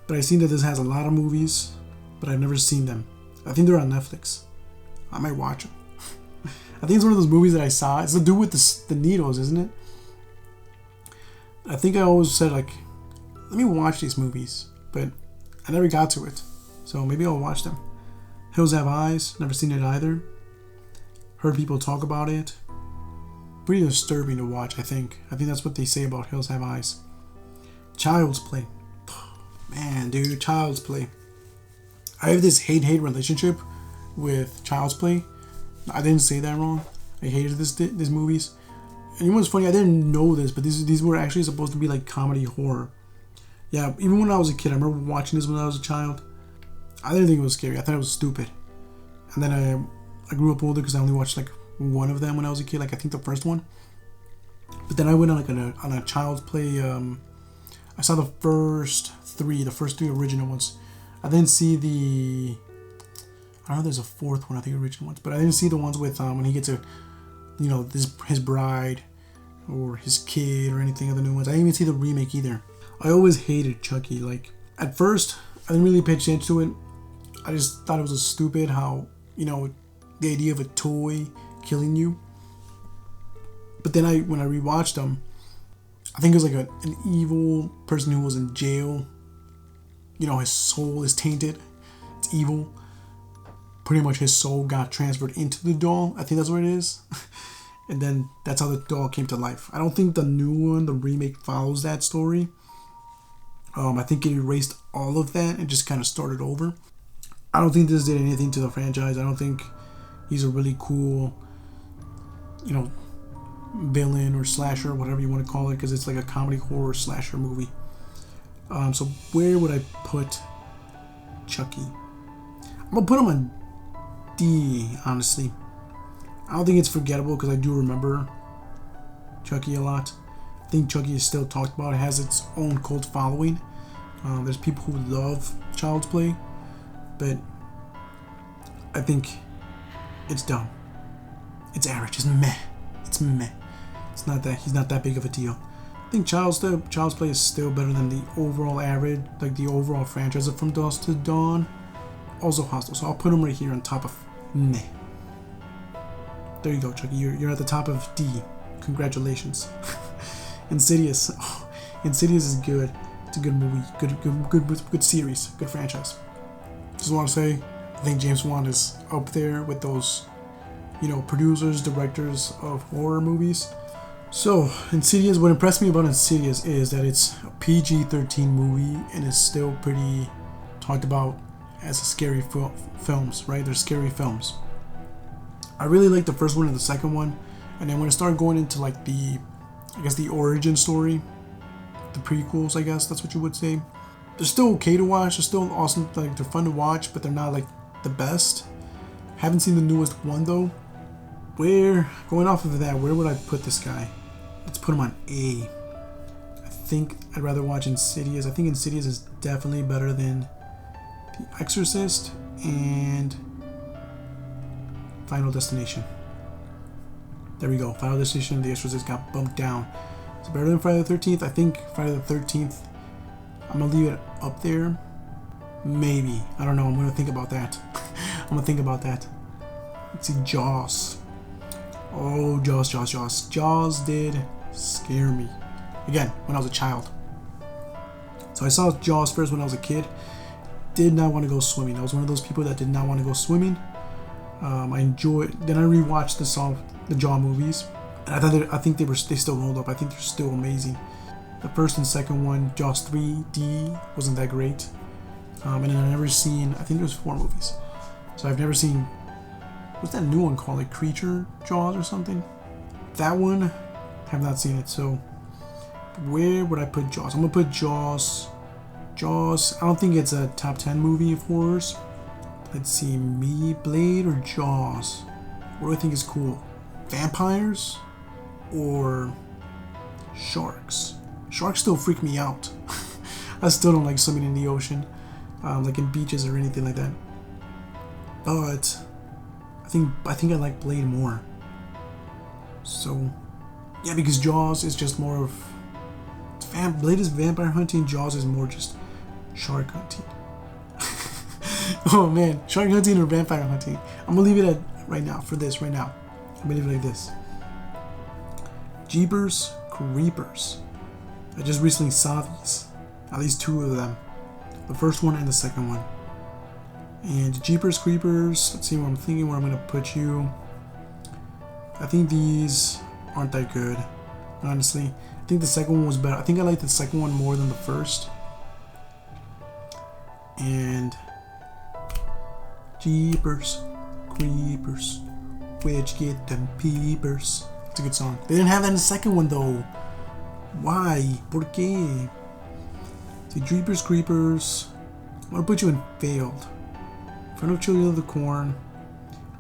But I've seen that this has a lot of movies, but I've never seen them. I think they're on Netflix. I might watch them. I think it's one of those movies that I saw. It's to do with the needles, isn't it? I think I always said, like, let me watch these movies. But I never got to it. So maybe I'll watch them. Hills Have Eyes. Never seen it either. Heard people talk about it. Pretty disturbing to watch, I think. I think that's what they say about Hills Have Eyes. Child's Play. Man, dude, Child's Play. I have this hate-hate relationship with Child's Play. I didn't say that wrong. I hated these movies. And you know what's funny? I didn't know this, but these were actually supposed to be like comedy horror. Yeah, even when I was a kid, I remember watching this when I was a child. I didn't think it was scary. I thought it was stupid. And then I grew up older because I only watched like one of them when I was a kid. Like I think the first one. But then I went on a Child's Play. I saw the first three original ones. I didn't see the. I don't know. There's a 4th one. I think original ones, but I didn't see the ones with when he gets his bride or his kid or anything of the new ones. I didn't even see the remake either. I always hated Chucky. Like at first, I didn't really pay attention to it. I just thought it was stupid how the idea of a toy killing you. But then when I rewatched them, I think it was like an evil person who was in jail. You know, his soul is tainted. It's evil. Pretty much his soul got transferred into the doll. I think that's what it is. And then that's how the doll came to life. I don't think the new one, the remake, follows that story. I think it erased all of that and just kind of started over. I don't think this did anything to the franchise. I don't think he's a really cool, you know, villain or slasher, whatever you want to call it, because it's like a comedy horror slasher movie. So where would I put Chucky? I'm gonna put him on D, honestly. I don't think it's forgettable because I do remember Chucky a lot. I think Chucky is still talked about. It has its own cult following. There's people who love Child's Play, but I think it's dumb. It's average. It's meh. It's meh. It's not that he's not that big of a deal. I think Child's Play is still better than the overall average, like the overall franchise of From Dusk to Dawn. Also Hostel. So I'll put him right here on top of meh. There you go, Chucky. You're at the top of D. Congratulations. Insidious. Oh, Insidious is good. It's a good movie. Good series. Good franchise. Just want to say, I think James Wan is up there with those, you know, producers, directors of horror movies. So, Insidious, what impressed me about Insidious is that it's a PG-13 movie and it's still pretty talked about as a scary films, right? They're scary films. I really like the first one and the second one, and then when it started going into like the origin story, the prequels, I guess that's what you would say. They're still okay to watch. They're still awesome. Like they're fun to watch, but they're not like the best. Haven't seen the newest one though. Going off of that, where would I put this guy? Let's put him on A. I think I'd rather watch Insidious. I think Insidious is definitely better than The Exorcist and Final Destination. There we go. Final Destination and The Exorcist got bumped down. It's better than Friday the 13th. I think Friday the 13th, I'm going to leave it up there. Maybe. I don't know. I'm going to think about that. Let's see. Jaws. Oh, Jaws. Jaws did scare me. Again, when I was a child. So I saw Jaws first when I was a kid. Did not want to go swimming. I was one of those people that did not want to go swimming. I enjoyed. Then I rewatched the Jaw movies, and I think they still hold up. I think they're still amazing. The first and second one, Jaws 3D, wasn't that great. And then I've never seen. I think there's 4 movies, so I've never seen. What's that new one called? Like Creature Jaws or something? That one, have not seen it. So where would I put Jaws? I'm gonna put Jaws. Jaws. I don't think it's a top 10 movie of horrors. Let's see, me, Blade, or Jaws? What do I think is cool? Vampires or sharks? Sharks still freak me out. I still don't like swimming in the ocean, like in beaches or anything like that. But I think I like Blade more. So yeah, because Jaws is just more of Blade is vampire hunting. Jaws is more just shark hunting. Oh man, shark hunting or vampire hunting? I'm gonna leave it at right now. I'm gonna leave it like this. Jeepers Creepers. I just recently saw these. At least 2 of them. The first one and the second one. And Jeepers Creepers. Let's see what I'm thinking. Where I'm gonna put you. I think these aren't that good, honestly. I think the second one was better. I think I like the second one more than the first. And Jeepers Creepers, where'd you get them peepers? It's a good song. They didn't have that in the second one though. Why? ¿Por qué? See, Jeepers Creepers. I'm gonna put you in failed. In front of Children of the Corn.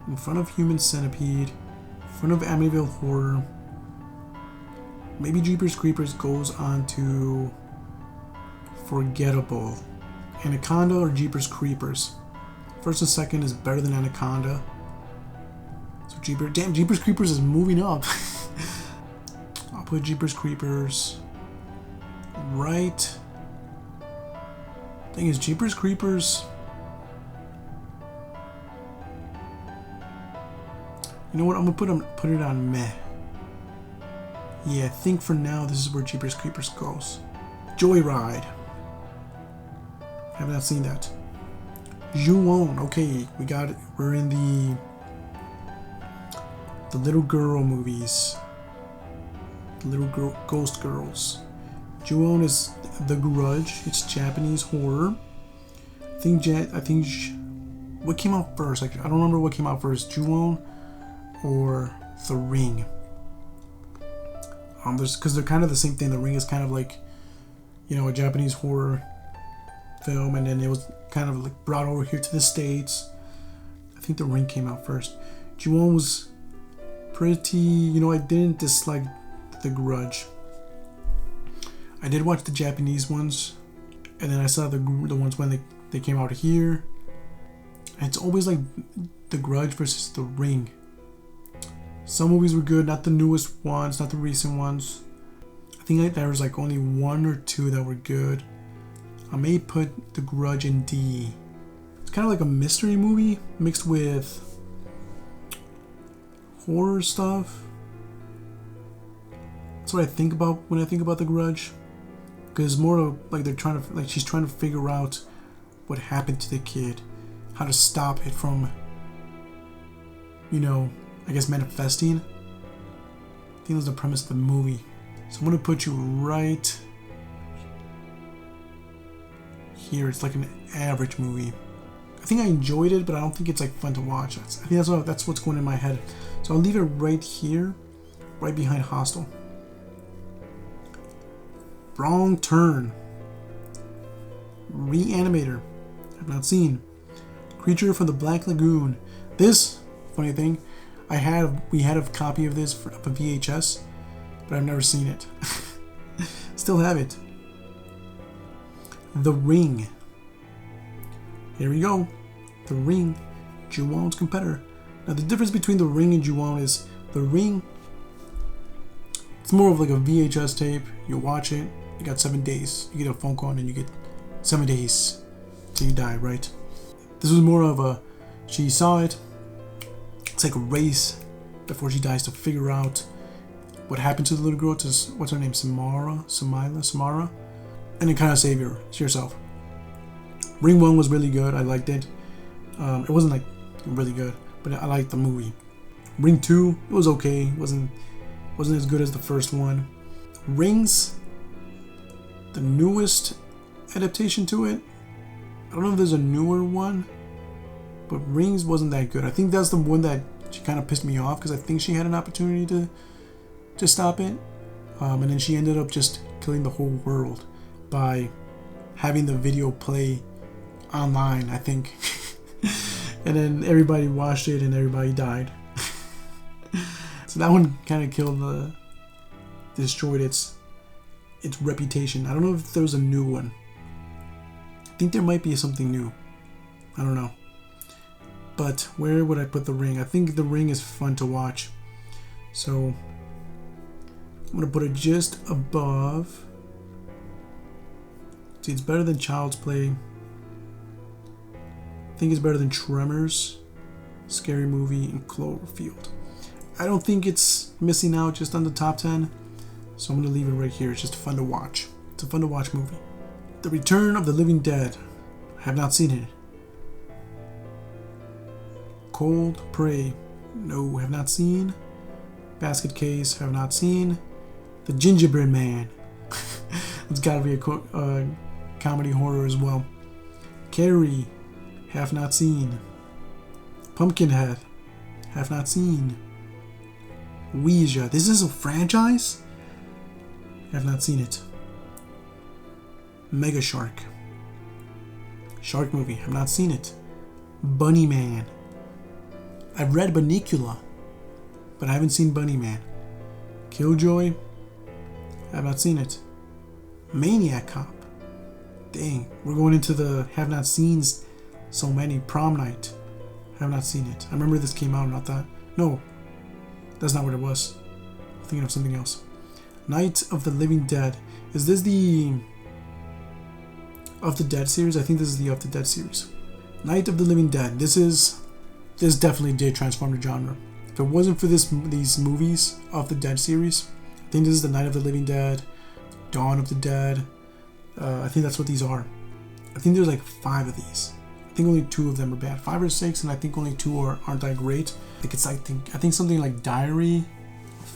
In front of Human Centipede. In front of Amityville Horror. Maybe Jeepers Creepers goes on to forgettable. Anaconda or Jeepers Creepers? First and second is better than Anaconda. So Jeepers Creepers is moving up. I'll put Jeepers Creepers right. Thing is, Jeepers Creepers. You know what? I'm gonna put it on meh. Yeah, I think for now this is where Jeepers Creepers goes. Joyride. Have not seen that. Ju-on. Okay, we got it. We're in the little girl movies. The little girl, ghost girls. Ju-on is The Grudge. It's Japanese horror. I think what came out first? I don't remember what came out first. Ju-on or The Ring. Because they're kind of the same thing. The Ring is kind of like, you know, a Japanese horror film, and then it was kind of like brought over here to the States. I think The Ring came out first. Ju-on was pretty, you know, I didn't dislike The Grudge. I did watch the Japanese ones, and then I saw the ones when they came out here. And it's always like The Grudge versus The Ring. Some movies were good, not the newest ones, not the recent ones. I think there was like only one or two that were good. I may put The Grudge in D. It's kind of like a mystery movie mixed with horror stuff. That's what I think about when I think about The Grudge. Because it's more of like she's trying to figure out what happened to the kid, how to stop it from, you know, I guess manifesting. I think that's the premise of the movie. So I'm gonna put you right here. It's like an average movie. I think I enjoyed it, but I don't think it's like fun to watch. I think that's what's going in my head. So I'll leave it right here, right behind Hostel. Wrong Turn. Reanimator. I've not seen. Creature from the Black Lagoon. This, funny thing, we had a copy of this of a VHS, but I've never seen it. Still have it. The Ring. Here we go. The Ring. Ju-on's competitor. Now the difference between The Ring and Ju-on is The Ring, it's more of like a VHS tape. You watch it, you got 7 days. You get a phone call and you get 7 days till you die, right? This was more of a, she saw it. It's like a race before she dies to figure out what happened to the little girl, to, what's her name, Samara, and then kind of save yourself. Ring 1 was really good. I liked it. It wasn't like really good, but I liked the movie. Ring 2, it was okay. It wasn't as good as the first one. Rings, the newest adaptation to it. I don't know if there's a newer one, but Rings wasn't that good. I think that's the one that she kind of pissed me off because I think she had an opportunity to stop it, and then she ended up just killing the whole world by having the video play online, I think. And then everybody watched it and everybody died. So that one kind of destroyed its reputation. I don't know if there was a new one. I think there might be something new. I don't know. But where would I put The Ring? I think The Ring is fun to watch. So I'm going to put it just above. See, it's better than Child's Play. I think it's better than Tremors, Scary Movie, and Cloverfield. I don't think it's missing out just on the top 10. So I'm going to leave it right here. It's just fun to watch. It's a fun to watch movie. The Return of the Living Dead. I have not seen it. Cold Prey. No, have not seen. Basket Case. Have not seen. The Gingerbread Man. It's got to be a comedy horror as well. Carrie. Have not seen. Pumpkinhead. Have not seen. Ouija. This is a franchise? Have not seen it. Mega Shark. Shark movie. Have not seen it. Bunny Man. I've read Bunnicula, but I haven't seen Bunny Man. Killjoy. Have not seen it. Maniac Cop. Dang, we're going into the have not seens. So many. Prom Night. Have not seen it. I remember this came out and I thought, no, that's not what it was. I'm thinking of something else. Night of the Living Dead. Is this the Of the Dead series? I think this is the Of the Dead series. Night of the Living Dead. This definitely did transform the genre. If it wasn't for these movies of the Dead series, I think this is the Night of the Living Dead, Dawn of the Dead. I think that's what these are. I think there's like 5 of these. I think only 2 of them are bad. 5 or 6, and I think only 2 aren't that great. I think something like Diary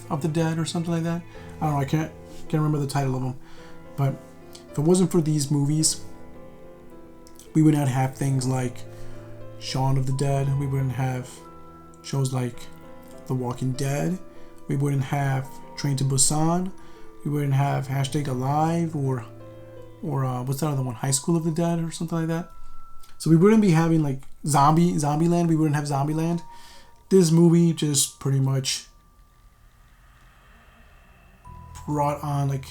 of the Dead or something like that. I don't know. I can't remember the title of them. But if it wasn't for these movies, we would not have things like Shaun of the Dead. We wouldn't have shows like The Walking Dead. We wouldn't have Train to Busan. We wouldn't have #Alive or what's that other one? High School of the Dead or something like that. So we wouldn't be having like Zombieland. We wouldn't have Zombieland. This movie just pretty much brought on like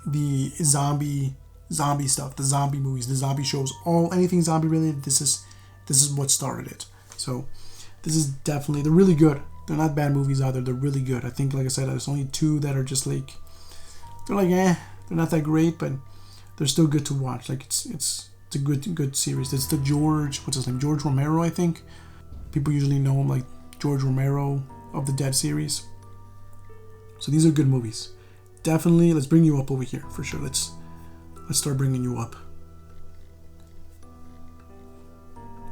the zombie stuff, the zombie movies, the zombie shows, anything zombie related. This is what started it. So this is definitely, they're really good. They're not bad movies either. They're really good. I think, like I said, there's only 2 that are just like, they're like they're not that great, but they're still good to watch. Like it's a good series. It's the what's his name? George Romero, I think. People usually know him like George Romero of the Dead series. So these are good movies. Definitely, let's bring you up over here for sure. Let's start bringing you up.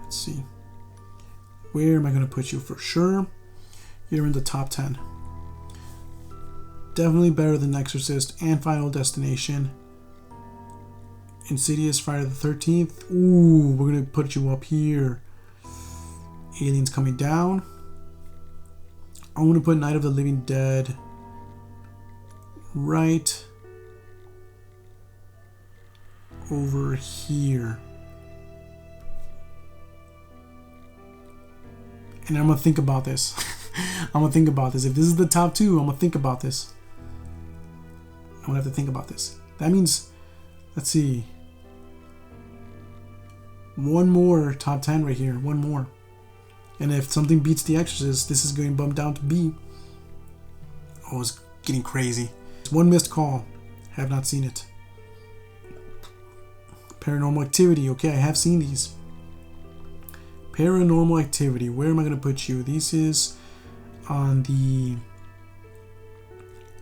Let's see. Where am I going to put you for sure? You're in the top 10. Definitely better than Exorcist and Final Destination. Insidious, Friday the 13th. Ooh, we're going to put you up here. Aliens Coming Down. I'm going to put Night of the Living Dead right over here. And I'm going to think about this. I'm going to think about this. If this is the top 2, I'm going to think about this. I'm going to have to think about this. That means, let's see. One more top 10 right here. One more. And if something beats The Exorcist, this is going bumped down to B. Oh, it's getting crazy. One Missed Call. Have not seen it. Paranormal Activity. Okay, I have seen these. Paranormal Activity. Where am I going to put you? This is on the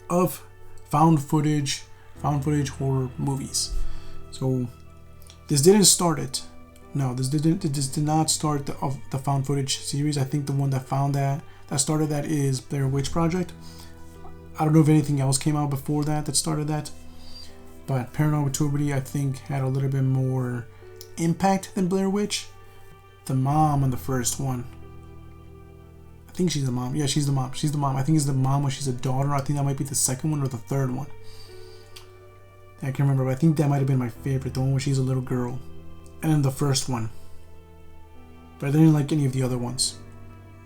of found footage horror movies. So this didn't start it. No, this did not start the found footage series. I think the one that started that is Blair Witch Project. I don't know if anything else came out before that started that. But Paranormal Activity, I think, had a little bit more impact than Blair Witch. The mom on the first one. I think she's the mom. Yeah, she's the mom. She's the mom. I think it's the mom when she's a daughter. I think that might be the second one or the third one. I can't remember, but I think that might have been my favorite. The one where she's a little girl. And then the first one. But I didn't like any of the other ones.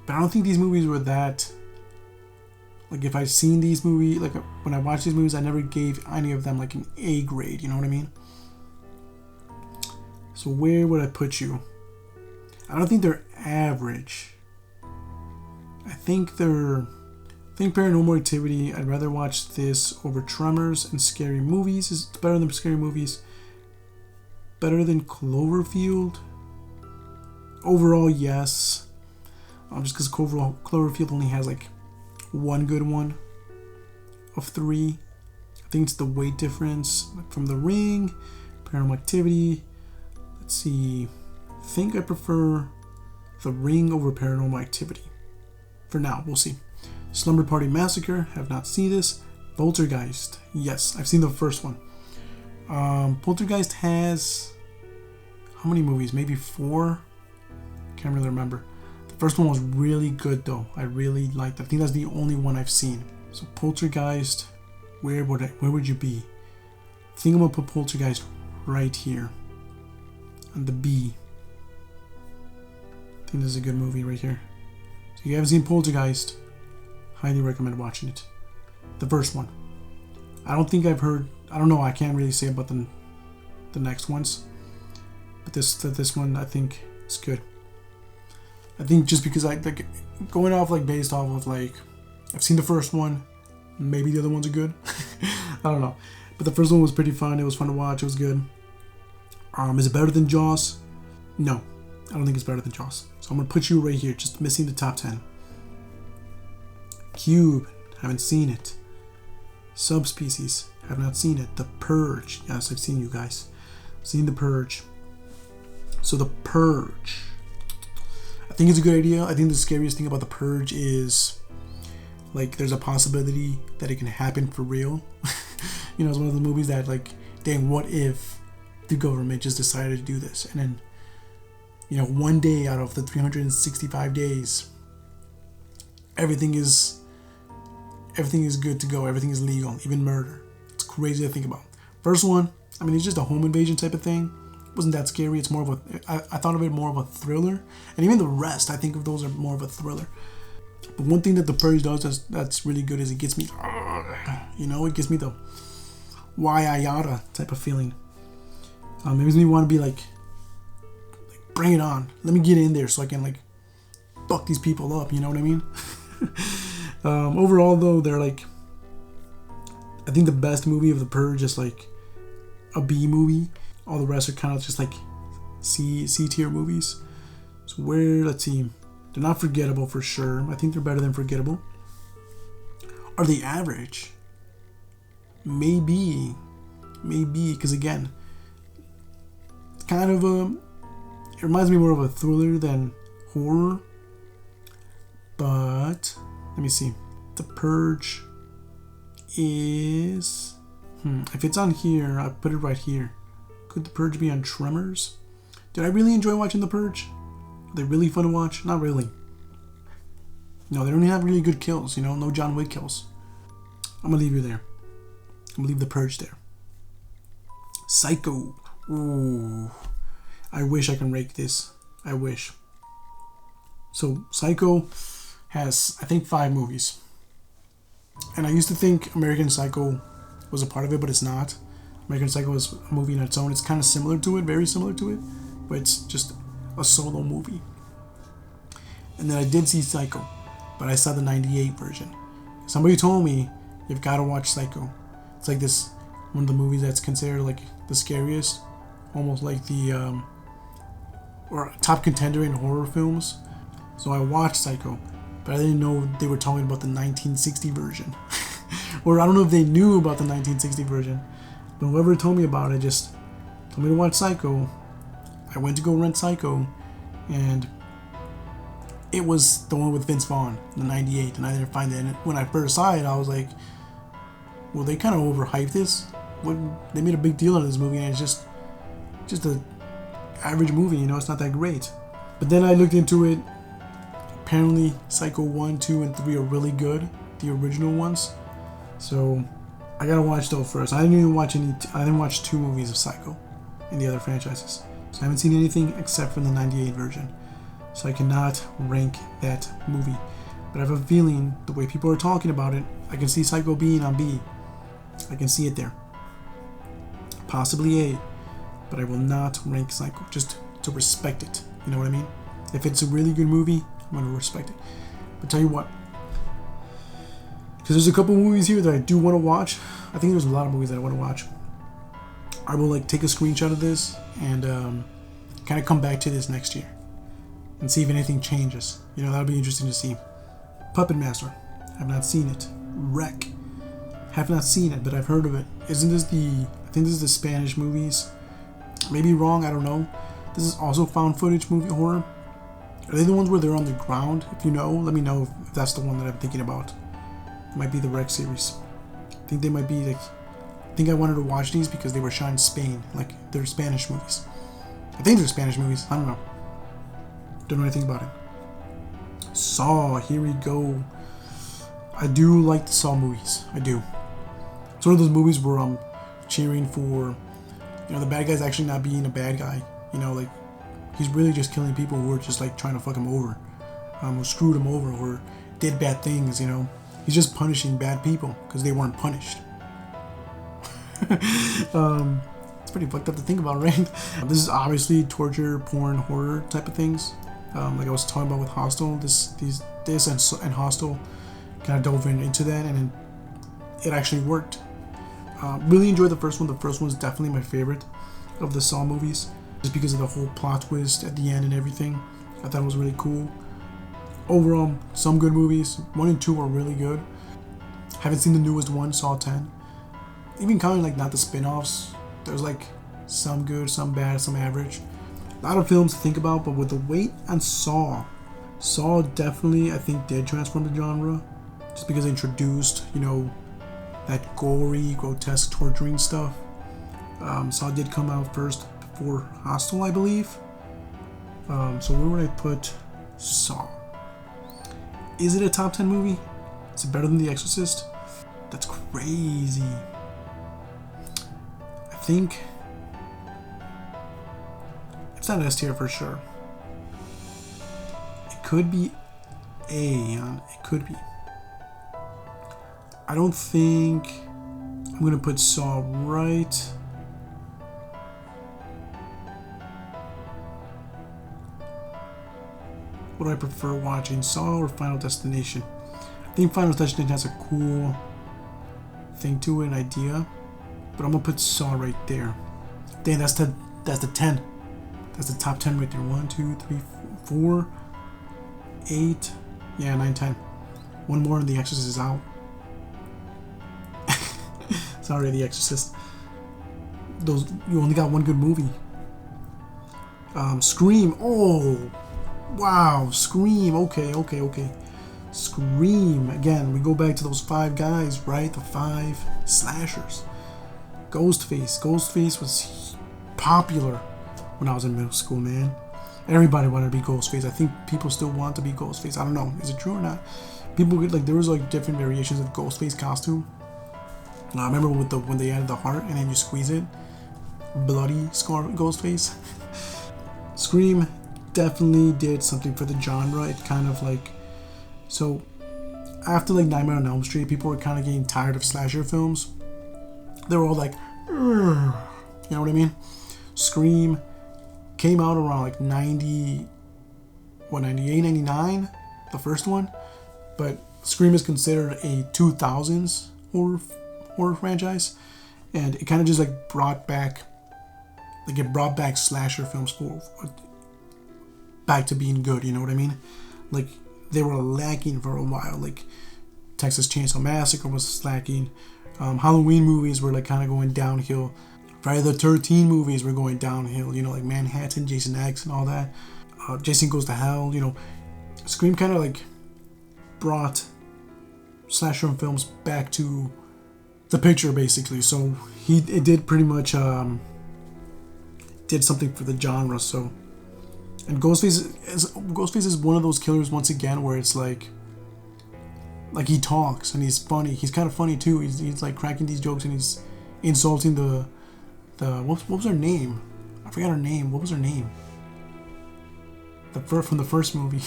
But I don't think these movies were that... Like, if I've seen these movies... Like, when I watched these movies, I never gave any of them, like, an A grade. You know what I mean? So where would I put you? I don't think they're average. I think Paranormal Activity, I'd rather watch this over Tremors and Scary Movies. It's better than Scary Movies. Better than Cloverfield. Overall, yes. Just because Cloverfield only has like one good one of 3. I think it's the weight difference from The Ring, Paranormal Activity. Let's see. I think I prefer The Ring over Paranormal Activity. For now, we'll see. Slumber Party Massacre, have not seen this. Poltergeist, yes, I've seen the first one. Poltergeist has how many movies? Maybe 4? Can't really remember. The first one was really good though. I really liked it. I think that's the only one I've seen. So Poltergeist, where would you be? I think I'm gonna put Poltergeist right here on the B. I think this is a good movie right here. So if you haven't seen Poltergeist, highly recommend watching it. The first one. I don't know, I can't really say about the next ones. But this one, I think, is good. I think just because I like going off like based off of like I've seen the first one, maybe the other ones are good. I don't know. But the first one was pretty fun. It was fun to watch. It was good. Is it better than Jaws? No. I don't think it's better than Jaws. So I'm gonna put you right here, just missing the top 10. Cube, haven't seen it. Subspecies, have not seen it. The Purge, yes, I've seen you guys. Seen The Purge. So The Purge, I think it's a good idea. I think the scariest thing about The Purge is, like, there's a possibility that it can happen for real. You know, it's one of the movies that, like, dang, what if the government just decided to do this? And then, you know, one day out of the 365 days, everything is good to go. Everything is legal, even murder. It's crazy to think about. First one, I mean, it's just a home invasion type of thing. It wasn't that scary. It's more of a, I thought of it more of a thriller. And even the rest, I think of those are more of a thriller. But one thing that The Purge does that's really good is it gets me, you know, it gives me the why I yada type of feeling. It makes me want to be like, bring it on. Let me get in there so I can, like, fuck these people up. You know what I mean? Overall, though, they're like, I think the best movie of The Purge is like a B movie. All the rest are kind of just like C tier movies. So let's see, they're not forgettable for sure. I think they're better than forgettable. Are they average? Maybe, because again, it's kind of it reminds me more of a thriller than horror. But let me see. The Purge is, if it's on here, I'll put it right here. Could The Purge be on Tremors? Did I really enjoy watching The Purge? Are they really fun to watch? Not really. No, they don't have really good kills, you know, no John Wick kills. I'm gonna leave you there. I'm gonna leave The Purge there. Psycho. Ooh. I wish I can rake this. I wish. So Psycho has, I think, 5 movies. And I used to think American Psycho was a part of it, but it's not. American Psycho is a movie in its own. It's kind of similar to it, very similar to it, but it's just a solo movie. And then I did see Psycho, but I saw the 98 version. Somebody told me, you've got to watch Psycho. It's like this, one of the movies that's considered like the scariest, almost like the, or top contender in horror films. So I watched Psycho, but I didn't know they were talking about the 1960 version. Or I don't know if they knew about the 1960 version. But whoever told me about it just told me to watch Psycho. I went to go rent Psycho, and it was the one with Vince Vaughn, the 98, and I didn't find it. And when I first saw it, I was like, well, they kind of overhyped this. They made a big deal out of this movie, and it's just a average movie, you know, it's not that great. But then I looked into it. Apparently, Psycho 1, 2, and 3 are really good, the original ones. So I gotta watch those first. I didn't watch 2 movies of Psycho in the other franchises. So I haven't seen anything except for the 98 version. So I cannot rank that movie. But I have a feeling, the way people are talking about it, I can see Psycho being on B. I can see it there. Possibly A. But I will not rank Psycho, just to respect it. You know what I mean? If it's a really good movie, I'm going to respect it. But tell you what, because there's a couple movies here that I do want to watch. I think there's a lot of movies that I want to watch. I will like take a screenshot of this and kind of come back to this next year and see if anything changes. You know, that'll be interesting to see. Puppet Master, have not seen it. Wreck, have not seen it, but I've heard of it. Isn't this I think this is the Spanish movies. Maybe wrong, I don't know. This is also found footage movie horror. Are they the ones where they're on the ground? If you know, let me know if that's the one that I'm thinking about. It might be the Wreck series. I think they might be like, I think I wanted to watch these because they were shot in Spain. Like, they're Spanish movies. I think they're Spanish movies. I don't know. Don't know anything about it. Saw, here we go. I do like the Saw movies. I do. It's one of those movies where I'm cheering for, you know, the bad guy's actually not being a bad guy. You know, like, he's really just killing people who are just like trying to fuck him over, who screwed him over or did bad things, you know. He's just punishing bad people because they weren't punished. It's pretty fucked up to think about, right? This is obviously torture, porn, horror type of things. Like I was talking about with Hostel, this and Hostel kind of dove into that, and it actually worked. Really enjoyed the first one. The first one's definitely my favorite of the Saw movies, just because of the whole plot twist at the end and everything. I thought it was really cool. overall, some good movies. 1 and 2 are really good. Haven't seen the newest one, Saw 10. Even counting like not the spin-offs, there's like some good, some bad, some average. A lot of films to think about, but with the weight on Saw definitely, I think, did transform the genre. Just because they introduced, that gory, grotesque, torturing stuff. Saw did come out first before Hostel, I believe. So where would I put Saw? Is it a top 10 movie? Is it better than The Exorcist? That's crazy. I think it's not S tier for sure. It could be A. It could be. I don't think I'm gonna put Saw right. What do I prefer watching, Saw or Final Destination? I think Final Destination has a cool thing to it, an idea, but I'm gonna put Saw right there. Dang, that's the 10. That's the top 10 right there. 1, 2, 3, 4, 8, yeah, 9, 10. One more and The Exorcist is out. Sorry, The Exorcist. You only got one good movie. Scream. Oh, wow, Scream. Okay. Scream. Again, we go back to those 5 guys, right? The 5 slashers. Ghostface. Ghostface was popular when I was in middle school, man. Everybody wanted to be Ghostface. I think people still want to be Ghostface. I don't know. Is it true or not? People there was like different variations of Ghostface costume. I remember when they added the heart and then you squeeze it. Bloody scar Ghostface. Scream definitely did something for the genre. It kind of like, so after like Nightmare on Elm Street, people were kind of getting tired of slasher films. They were all like, "Urgh." You know what I mean? Scream came out around like 98, 99, the first one. But Scream is considered a 2000s horror franchise, and it kind of just like brought back slasher films back to being good. You know what I mean? Like they were lacking for a while. Like Texas Chainsaw Massacre was lacking. Halloween movies were like kind of going downhill. Friday the 13th movies were going downhill. Like Manhattan, Jason X, and all that. Jason Goes to Hell. Scream kind of like brought slasher films back to the picture, basically. So it did pretty much did something for the genre. So, and Ghostface is one of those killers once again where it's like he talks and he's funny. He's kind of funny too. He's like cracking these jokes and he's insulting the what was her name? I forgot her name. What was her name? From the first movie.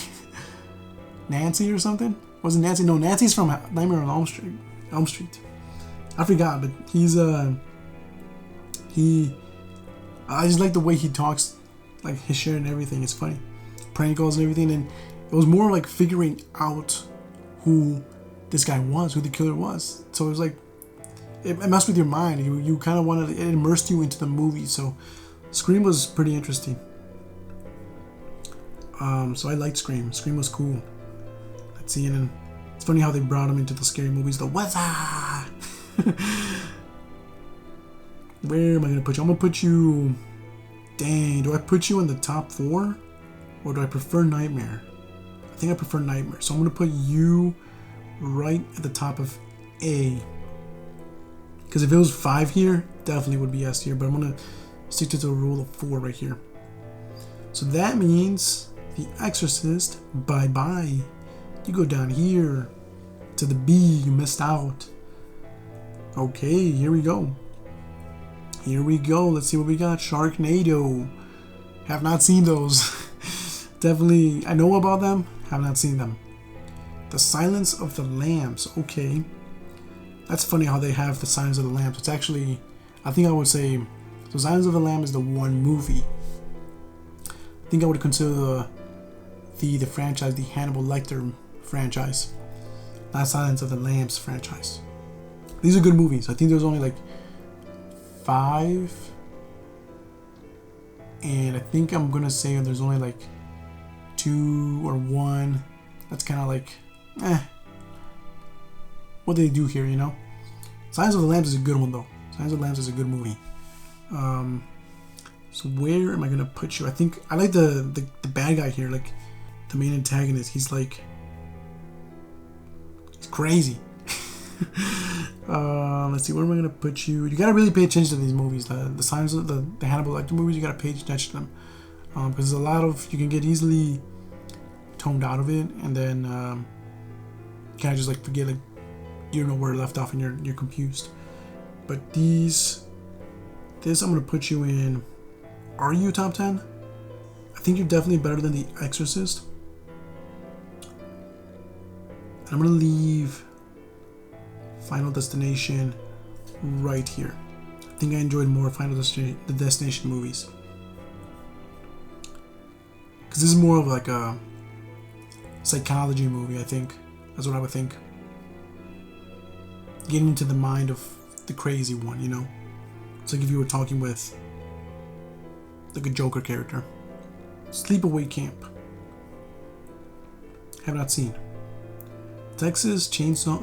Nancy or something? Wasn't Nancy? No, Nancy's from Nightmare on Elm Street. I forgot, but I just like the way he talks, like his shit and everything. It's funny. Prank calls and everything, and it was more like figuring out who this guy was, who the killer was. So it was like, it messed with your mind. You kind of wanted, it immersed you into the movie. So Scream was pretty interesting. So I liked Scream. Scream was cool. Let's see, and then it's funny how they brought him into the scary movies. The Wazza! Where am I gonna put you? I'm gonna put you. Dang, do I put you in the top 4? Or do I prefer Nightmare? I think I prefer Nightmare. So I'm gonna put you right at the top of A. Because if it was 5 here, definitely would be S tier. But I'm gonna stick to the rule of 4 right here. So that means The Exorcist, bye-bye. You go down here to the B, you missed out. Okay, here we go. Let's see what we got. Sharknado. Have not seen those. Definitely, I know about them. Have not seen them. The Silence of the Lambs. Okay. That's funny how they have The Silence of the Lambs. It's actually, I think I would say, The Silence of the Lambs is the one movie. I think I would consider the franchise, the Hannibal Lecter franchise. Not Silence of the Lambs franchise. These are good movies. I think there's only like 5, and I think I'm gonna say there's only like 2 or 1 That's kind of like, what did they do here, you know? Silence of the Lambs is a good one, though. Silence of the Lambs is a good movie. So where am I gonna put you? I think I like the bad guy here, like the main antagonist. He's like, he's crazy. Let's see, where am I gonna put you? You gotta really pay attention to these movies. The Silence of the Hannibal Lecter movies. You gotta pay attention to them because there's a lot of, you can get easily toned out of it, and then kind of just like forget, like you don't know where it left off, and you're confused. But this I'm gonna put you in. Are you top 10? I think you're definitely better than The Exorcist. And I'm gonna leave Final Destination right here. I think I enjoyed more the Destination movies, because this is more of like a psychology movie. I think that's what I would think. Getting into the mind of the crazy one, you know. It's like if you were talking with like a Joker character. Sleepaway Camp. Have not seen. Texas Chainsaw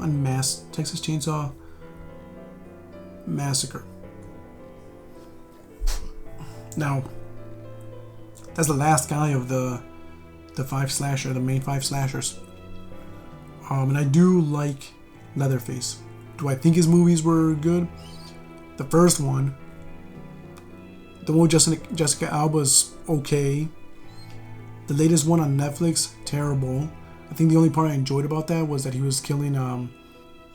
Massacre. Now, that's the last guy of the main five slashers. And I do like Leatherface. Do I think his movies were good? The first one, the one with Jessica Alba's okay. The latest one on Netflix, terrible. I think the only part I enjoyed about that was that he was killing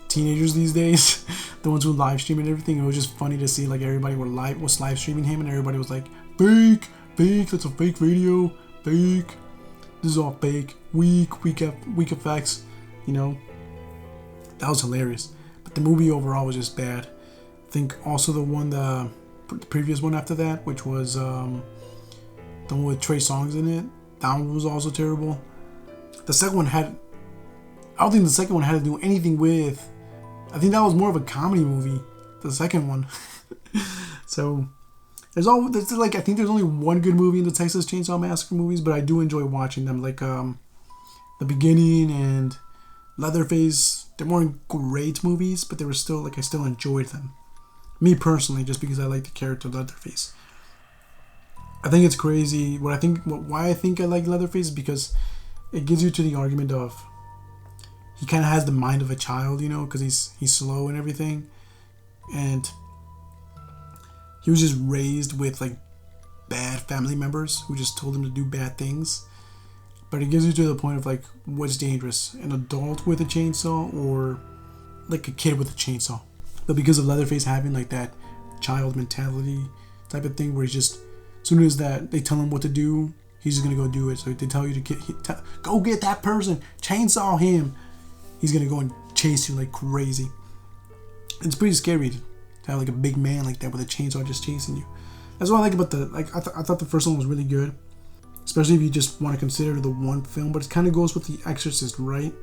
teenagers these days, the ones who live stream and everything. It was just funny to see like everybody was live streaming him, and everybody was like, fake, that's a fake video, fake. This is all fake, weak effects, you know. That was hilarious. But the movie overall was just bad. I think also the previous one after that, which was the one with Trey Songz in it, that one was also terrible. The second one I don't think the second one had to do anything with, I think that was more of a comedy movie, the second one. So there's like, I think there's only one good movie in the Texas Chainsaw Massacre movies, but I do enjoy watching them, like The Beginning and Leatherface. They weren't great movies, but they were still, like, I still enjoyed them. Me personally, just because I like the character Leatherface. I think it's crazy. Why I think I like Leatherface is because it gives you to the argument of he kind of has the mind of a child, you know, because he's slow and everything, and he was just raised with like bad family members who just told him to do bad things. But it gives you to the point of like, what's dangerous, an adult with a chainsaw or like a kid with a chainsaw? But because of Leatherface having like that child mentality type of thing, where he's just, as soon as that they tell him what to do, he's just gonna go do it. So if they tell you to go get that person, chainsaw him, he's gonna go and chase you like crazy. It's pretty scary to have like a big man like that with a chainsaw just chasing you. That's what I like about I thought the first one was really good, especially if you just want to consider the one film. But it kind of goes with The Exorcist, right?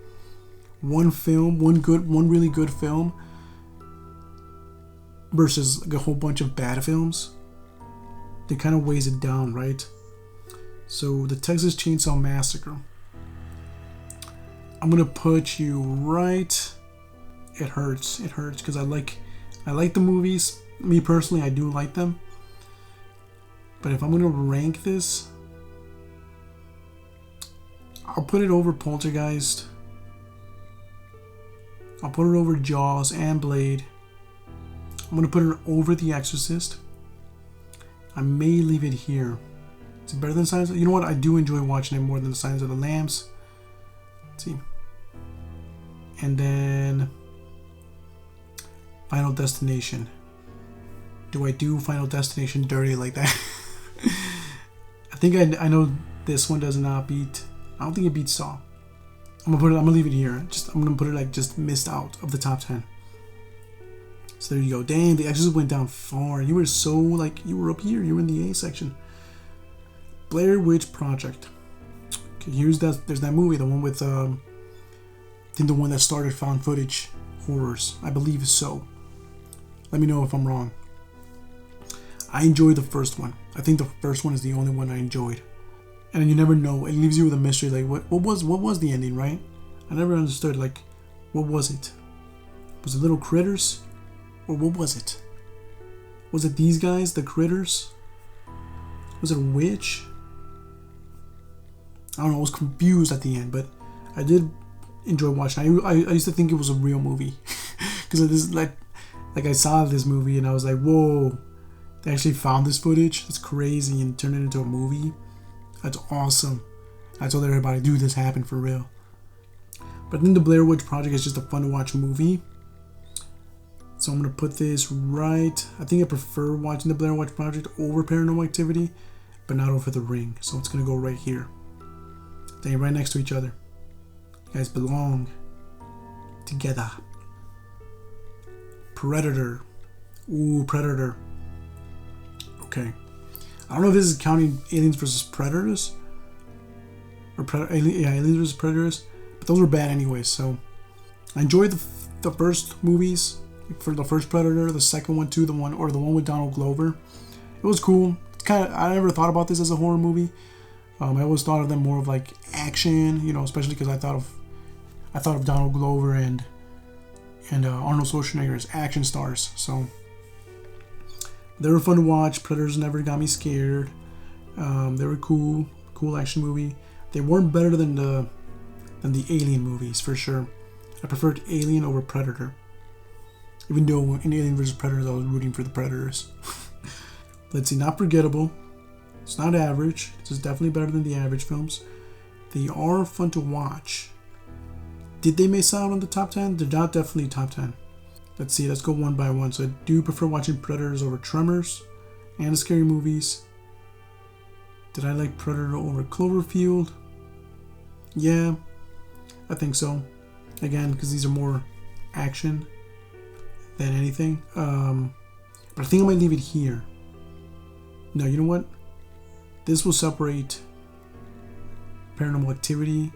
One film, one really good film versus like a whole bunch of bad films. It kind of weighs it down, right? So the Texas Chainsaw Massacre, I'm gonna put you right. It hurts because I like the movies. Me personally, I do like them. But if I'm gonna rank this, I'll put it over Poltergeist. I'll put it over Jaws and Blade. I'm gonna put it over The Exorcist. I may leave it here. Is it better than Silence? You know what? I do enjoy watching it more than the Silence of the Lambs. Let's see. And then Final Destination. Do I do Final Destination dirty like that? I think I know this one does not beat. I don't think it beats Saw. I'm gonna leave it here. I'm gonna put it like just missed out of the top 10. So there you go. Dang, The Exorcist went down far. You were so like, you were up here. You were in the A section. Blair Witch Project. Okay, there's that movie, the one with I think the one that started found footage horrors. I believe so. Let me know if I'm wrong. I enjoyed the first one. I think the first one is the only one I enjoyed. and you never know. It leaves you with a mystery. Like what was the ending, right? I never understood. Like, what was it? Was it little critters, or what was it? Was it these guys, the critters? Was it a witch? I don't know. I was confused at the end, but I did enjoy watching. I used to think it was a real movie because this like I saw this movie and I was like, whoa, they actually found this footage. That's crazy, and turned it into a movie. That's awesome. I told everybody, dude, this happened for real. But I think the Blair Witch Project is just a fun to watch movie. So I'm gonna put this right. I think I prefer watching the Blair Witch Project over Paranormal Activity, but not over The Ring. So it's gonna go right here. They're right next to each other. You guys belong together. Predator. Ooh, Predator. Okay. I don't know if this is counting Aliens versus Predators. Or Aliens versus Predators. But those were bad anyway, so. I enjoyed the first movies. For the first Predator, the second one too, the one with Donald Glover. It was cool. It's kind of, I never thought about this as a horror movie. I always thought of them more of like action, you know, especially because I thought of Donald Glover and Arnold Schwarzenegger as action stars. So they were fun to watch. Predators never got me scared. They were cool action movie. They weren't better than the Alien movies for sure. I preferred Alien over Predator. Even though in Alien vs. Predators I was rooting for the Predators. Let's see, not forgettable. It's not average. This is definitely better than the average films. They are fun to watch. Did they miss out on the top 10? They're not definitely top 10. Let's see, let's go one by one. So I do prefer watching Predators over Tremors and the scary movies. Did I like Predator over Cloverfield? Yeah, I think so. Again, because these are more action than anything. But I think I might leave it here. No, you know what? This will separate Paranormal Activity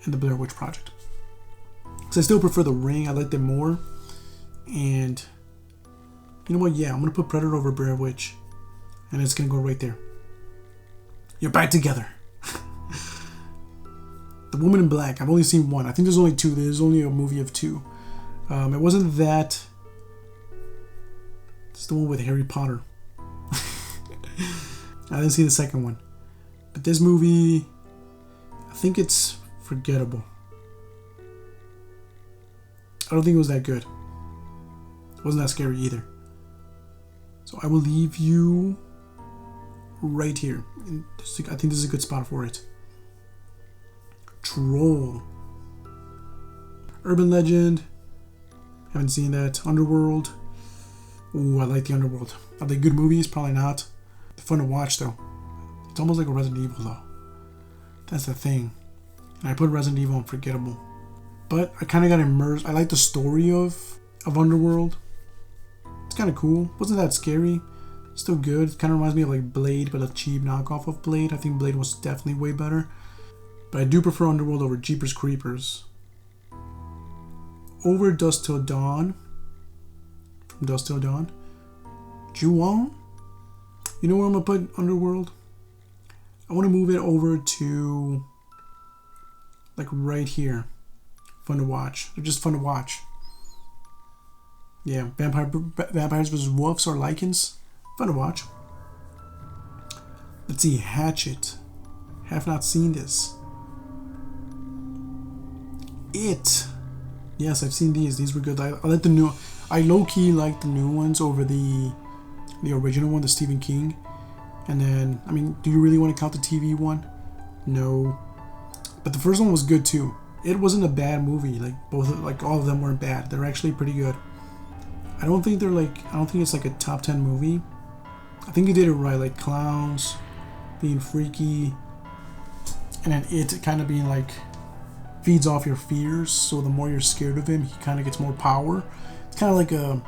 and the Blair Witch Project. Because I still prefer The Ring. I like them more. And you know what? Yeah, I'm going to put Predator over Blair Witch. And it's going to go right there. You're back together. The Woman in Black. I've only seen one. I think there's only two. There's only a movie of two. It wasn't that. It's the one with Harry Potter. I didn't see the second one. But this movie, I think it's forgettable. I don't think it was that good. It wasn't that scary either. So I will leave you right here. I think this is a good spot for it. Troll. Urban Legend. Haven't seen that. Underworld. Ooh, I like the Underworld. Are they good movies? Probably not. They're fun to watch though. It's almost like a Resident Evil though. That's the thing. And I put Resident Evil Unforgettable. But I kind of got immersed. I like the story of Underworld. It's kind of cool. Wasn't that scary. Still good. It kind of reminds me of like Blade, but a cheap knockoff of Blade. I think Blade was definitely way better. But I do prefer Underworld over Jeepers Creepers. Over Dusk Till Dawn. From Dusk Till Dawn. Ju-On. You know where I'm going to put Underworld? I want to move it over to like right here. Fun to watch. They're just fun to watch. Yeah, Vampires vs. Wolves or Lycans. Fun to watch. Let's see, Hatchet. Have not seen this. It. Yes, I've seen these. These were good. I like the new. I low-key like the new ones over the original one, the Stephen King. And then, I mean, do you really want to count the TV one? No. But the first one was good too. It wasn't a bad movie. Like all of them weren't bad. They're actually pretty good. I don't think it's like a top 10 movie. I think you did it right, like clowns being freaky, and then it kind of being like feeds off your fears. So the more you're scared of him, he kind of gets more power. It's kind of like a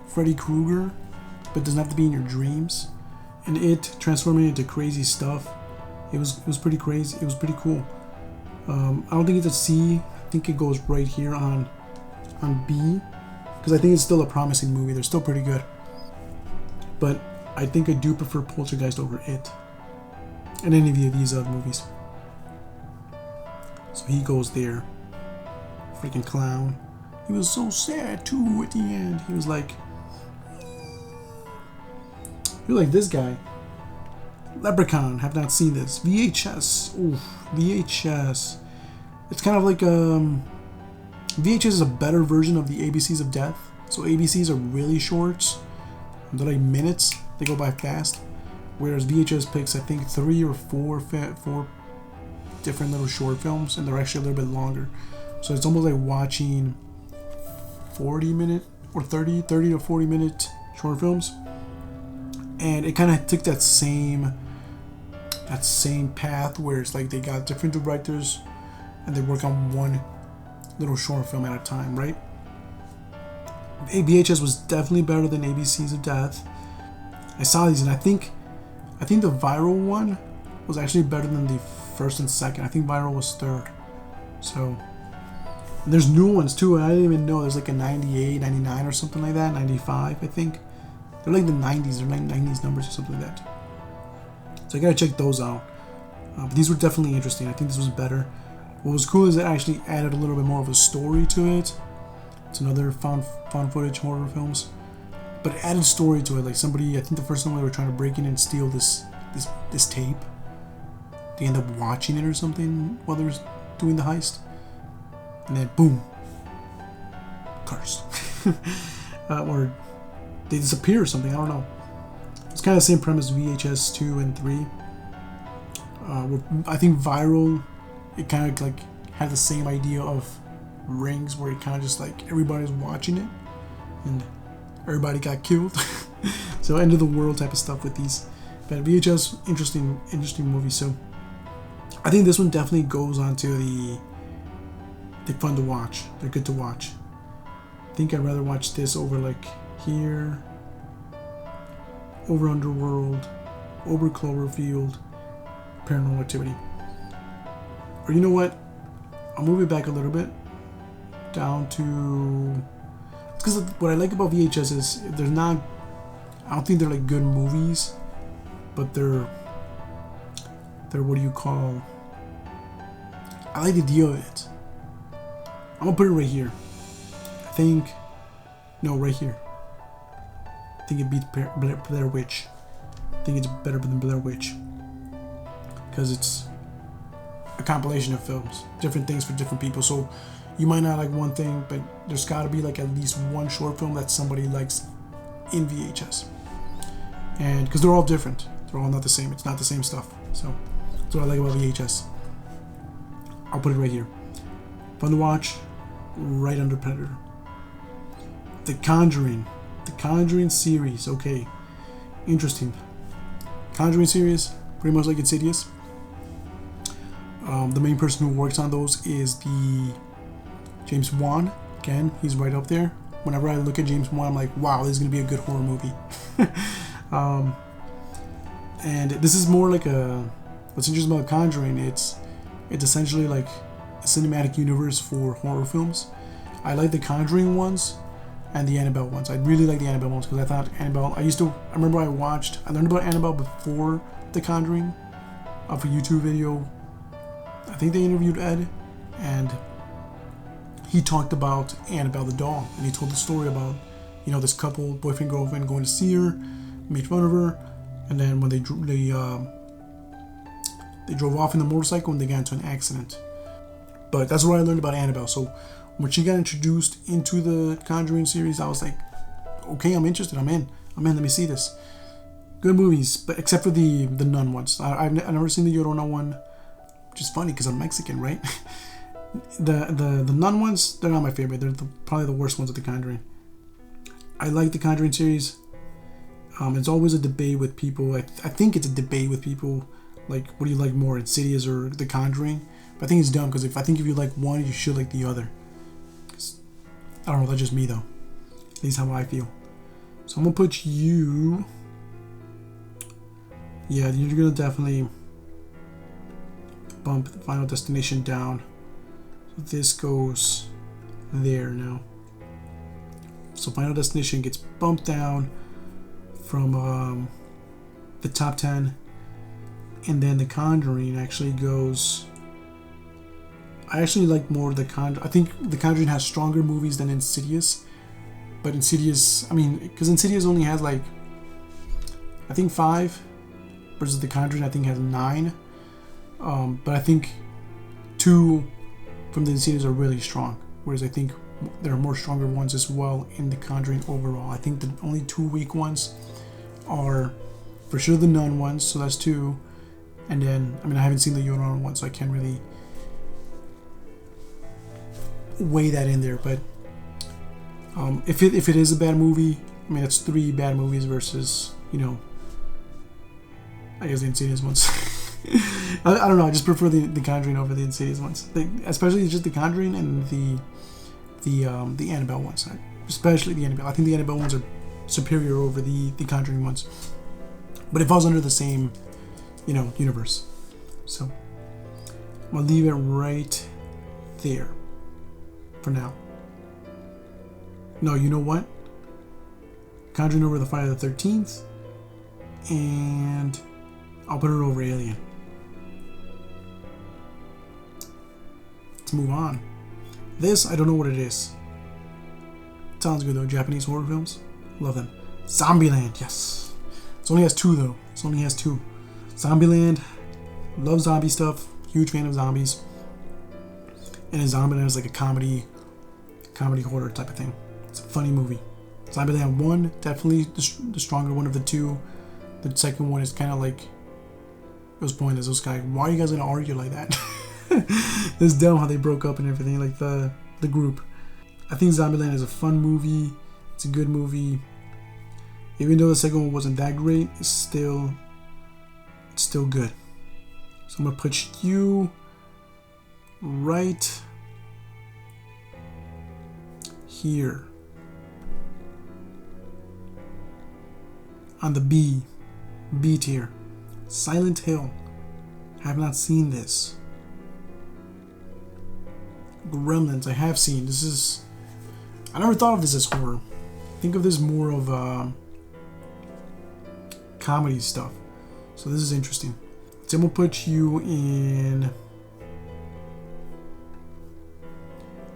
Freddy Krueger, but it doesn't have to be in your dreams. And it transforming into crazy stuff. It was pretty crazy. It was pretty cool. I don't think it's a C. I think it goes right here on B, because I think it's still a promising movie. They're still pretty good. But I think I do prefer Poltergeist over it. in any of these other movies. So he goes there. Freaking clown. He was so sad too at the end. He was like, you're like this guy. Leprechaun. Have not seen this. VHS. Oof. VHS. It's kind of like VHS is a better version of the ABCs of Death. So ABCs are really short. They're like minutes. They go by fast. Whereas VHS picks, I think, 3 or 4 different little short films, and they're actually a little bit longer. So it's almost like watching 40-minute or 30 to 40-minute short films. And it kind of took that same path where it's like they got different directors and they work on one little short film at a time, right? VHS was definitely better than ABCs of Death. I saw these and I think the viral one was actually better than the first and second. I think viral was third. So there's new ones too. I didn't even know there's like a 98, 99 or something like that. 95, I think. They're like the 90s. They're like 90s numbers or something like that. So I gotta check those out. But these were definitely interesting. I think this was better. What was cool is it actually added a little bit more of a story to it. It's another found footage horror films. But it added story to it. Like somebody, I think the first time they were trying to break in and steal this tape. They end up watching it or something while they were doing the heist. And then boom. Cursed. Or they disappear or something. I don't know. It's kind of the same premise VHS 2 and 3. I think Viral, it kind of like had the same idea of Rings, where it kind of just like everybody's watching it and everybody got killed. So end of the world type of stuff with these. But VHS, interesting movie. So I think this one definitely goes on to they're fun to watch. They're good to watch. I think I'd rather watch this over like here, over Underworld, over Cloverfield, Paranormal Activity. Or you know what? I'll move it back a little bit down to, because what I like about VHS is they're not, I don't think they're like good movies, but they're what do you call, I like the idea of it. I'm gonna put it right here. I think, no, right here. I think it beats Blair Witch. I think it's better than Blair Witch because it's a compilation of films, different things for different people. So you might not like one thing, but there's got to be like at least one short film that somebody likes in VHS. And because they're all different, they're all not the same. It's not the same stuff. So that's what I like about VHS. I'll put it right here. Fun to watch, right under Predator. The Conjuring series. Okay, interesting. Conjuring series, pretty much like Insidious. The main person who works on those is the James Wan. Again, he's right up there. Whenever I look at James Wan, I'm like, wow, this is gonna be a good horror movie. And this is more like what's interesting about Conjuring, it's essentially like a cinematic universe for horror films. I like the Conjuring ones and the Annabelle ones. I really like the Annabelle ones because I thought Annabelle, I remember I learned about Annabelle before the Conjuring off a YouTube video. I think they interviewed Ed, and he talked about Annabelle the doll, and he told the story about, this couple, boyfriend, girlfriend, going to see her, made fun of her, and then when they drove off in the motorcycle and they got into an accident. But that's what I learned about Annabelle. So when she got introduced into the Conjuring series, I was like, okay, I'm interested. I'm in. Let me see this. Good movies, but except for the Nun ones. I've never seen the Llorona one, which is funny because I'm Mexican, right? the Nun ones, they're not my favorite. They're probably the worst ones of the Conjuring. I like the Conjuring series. It's always a debate with people. I think it's a debate with people. Like, what do you like more, Insidious or The Conjuring? But I think it's dumb because if you like one, you should like the other. I don't know, that's just me though. At least how I feel. So I'm gonna put you. Yeah, you're gonna definitely bump the Final Destination down. So this goes there now. So Final Destination gets bumped down from the top 10. And then The Conjuring actually goes... I actually like more The Conjuring. I think The Conjuring has stronger movies than Insidious. But Insidious... I mean, because Insidious only has like... I think 5. Versus The Conjuring, I think, has 9. But I think 2 from the Insidious are really strong. Whereas I think there are more stronger ones as well in The Conjuring overall. I think the only 2 weak ones are for sure the Nun ones, so that's 2. And then, I mean, I haven't seen the Yonon one, so I can't really weigh that in there. But if it is a bad movie, I mean, it's 3 bad movies versus, you know, I guess the Insidious ones. I don't know. I just prefer the Conjuring over the Insidious ones, especially just the Conjuring and the Annabelle ones. Especially the Annabelle. I think the Annabelle ones are superior over the Conjuring ones. But it falls under the same, you know, universe. So I'm gonna leave it right there for now. No, you know what? Conjuring over the Friday the 13th, and I'll put it over Alien. Let's move on. This, I don't know what it is. Sounds good though. Japanese horror films. Love them. Zombieland, yes. It only has 2 though. It only has 2. Zombieland. Love zombie stuff. Huge fan of zombies. And Zombieland is like a comedy horror type of thing. It's a funny movie. Zombieland 1, definitely the stronger one of the 2. The second one is kind of like, it was pointless. Those guys, why are you guys gonna argue like that? It's dumb how they broke up and everything, like the group. I think Zombieland is a fun movie. It's a good movie. Even though the second one wasn't that great, it's still good. So I'm gonna put you right here on the B tier. Silent Hill. Have not seen this. Gremlins, I have seen. This is... I never thought of this as horror. Think of this more of comedy stuff. So this is interesting. So I'm gonna put you in...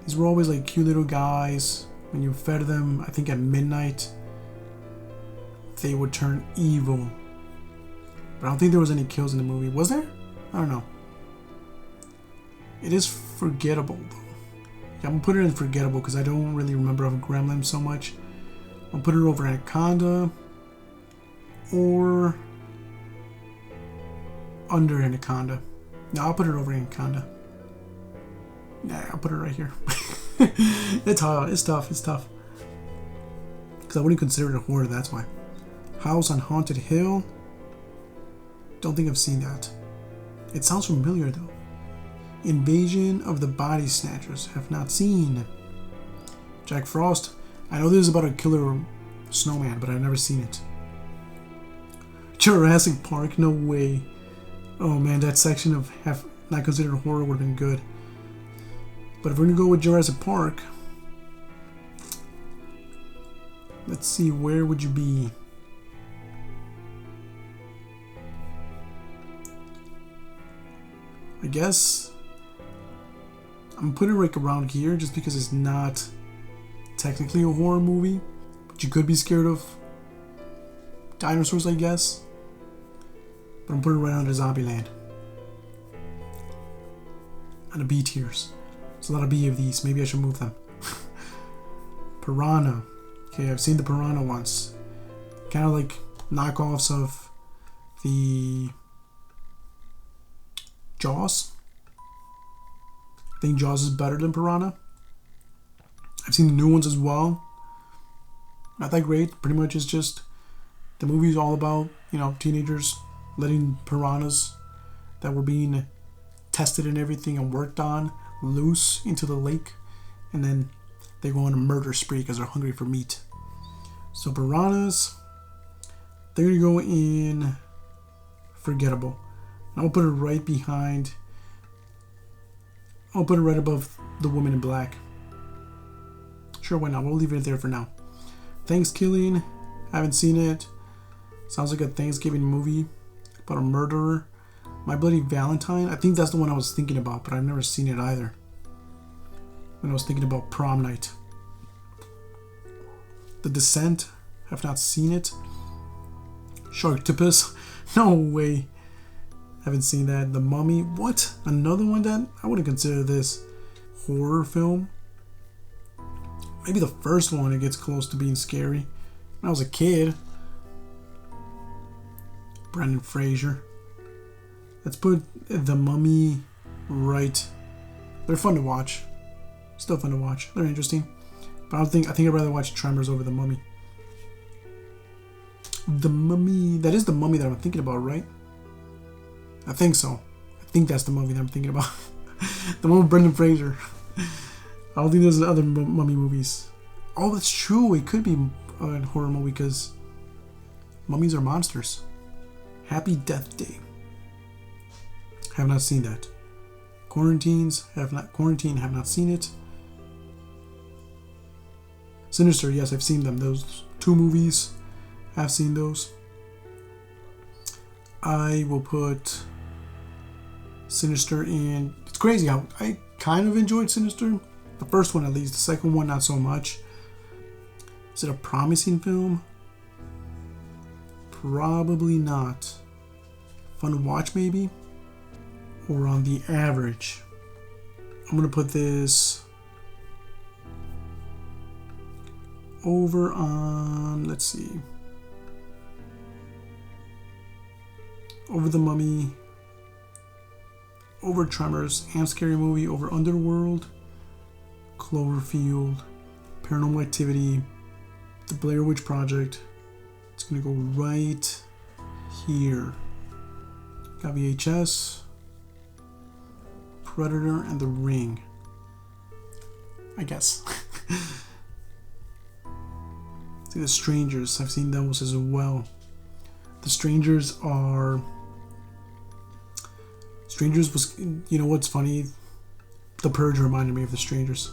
These were always like cute little guys. When you fed them, I think at midnight, they would turn evil. But I don't think there was any kills in the movie. Was there? I don't know. It is forgettable though. Yeah, I'm gonna put it in forgettable because I don't really remember of Gremlin so much. I'll put it over Anaconda or under Anaconda. No, I'll put it over Anaconda. Nah, I'll put it right here. It's hard. It's tough. It's tough. Because I wouldn't consider it a horror, that's why. House on Haunted Hill. Don't think I've seen that. It sounds familiar though. Invasion of the Body Snatchers. Have not seen. Jack Frost. I know this is about a killer snowman, but I've never seen it. Jurassic Park. No way. Oh man, that section of not considered horror would have been good. But if we're gonna go with Jurassic Park, let's see, where would you be? I guess I'm putting it like around here just because it's not technically a horror movie, but you could be scared of dinosaurs, I guess. But I'm putting it right under Zombieland. And the B tiers. There's a lot of B of these. Maybe I should move them. Piranha. Okay, I've seen the Piranha once. Kind of like knockoffs of the Jaws. I think Jaws is better than Piranha. I've seen the new ones as well. Not that great. Pretty much it's just the movie's all about, you know, teenagers letting piranhas that were being tested and everything and worked on loose into the lake, and then they go on a murder spree because they're hungry for meat. So piranhas, they're gonna go in forgettable. I'm gonna put it right behind. I'll put it right above The Woman in Black. Sure, why not? We'll leave it there for now. Thanksgiving, haven't seen it. Sounds like a Thanksgiving movie about a murderer. My Bloody Valentine. I think that's the one I was thinking about, but I've never seen it either. When I was thinking about Prom Night. The Descent. Have not seen it. Sharktopus. No way. Haven't seen that. The Mummy. What? Another one that I wouldn't consider this horror film. Maybe the first one, it gets close to being scary. When I was a kid. Brendan Fraser. Let's put The Mummy right. They're fun to watch. Still fun to watch. They're interesting. But I think I'd rather watch Tremors over The Mummy. The Mummy. That is the Mummy that I'm thinking about, right? I think so. I think that's the movie that I'm thinking about. The one with Brendan Fraser. I don't think there's other Mummy movies. Oh, that's true. It could be a horror movie because mummies are monsters. Happy Death Day. Have not seen that. Quarantine, have not seen it. Sinister, yes, I've seen them. Those 2 movies, I've seen those. I will put Sinister in. It's crazy how I kind of enjoyed Sinister. The first one at least. The second one not so much. Is it a promising film? Probably not. Fun to watch maybe? Or on the average. I'm going to put this over on, let's see. Over The Mummy, over Tremors, and Scary Movie, over Underworld, Cloverfield, Paranormal Activity, The Blair Witch Project. It's going to go right here. Got VHS, Predator, and The Ring. I guess. See, The Strangers. I've seen those as well. The Strangers was, you know what's funny? The Purge reminded me of The Strangers.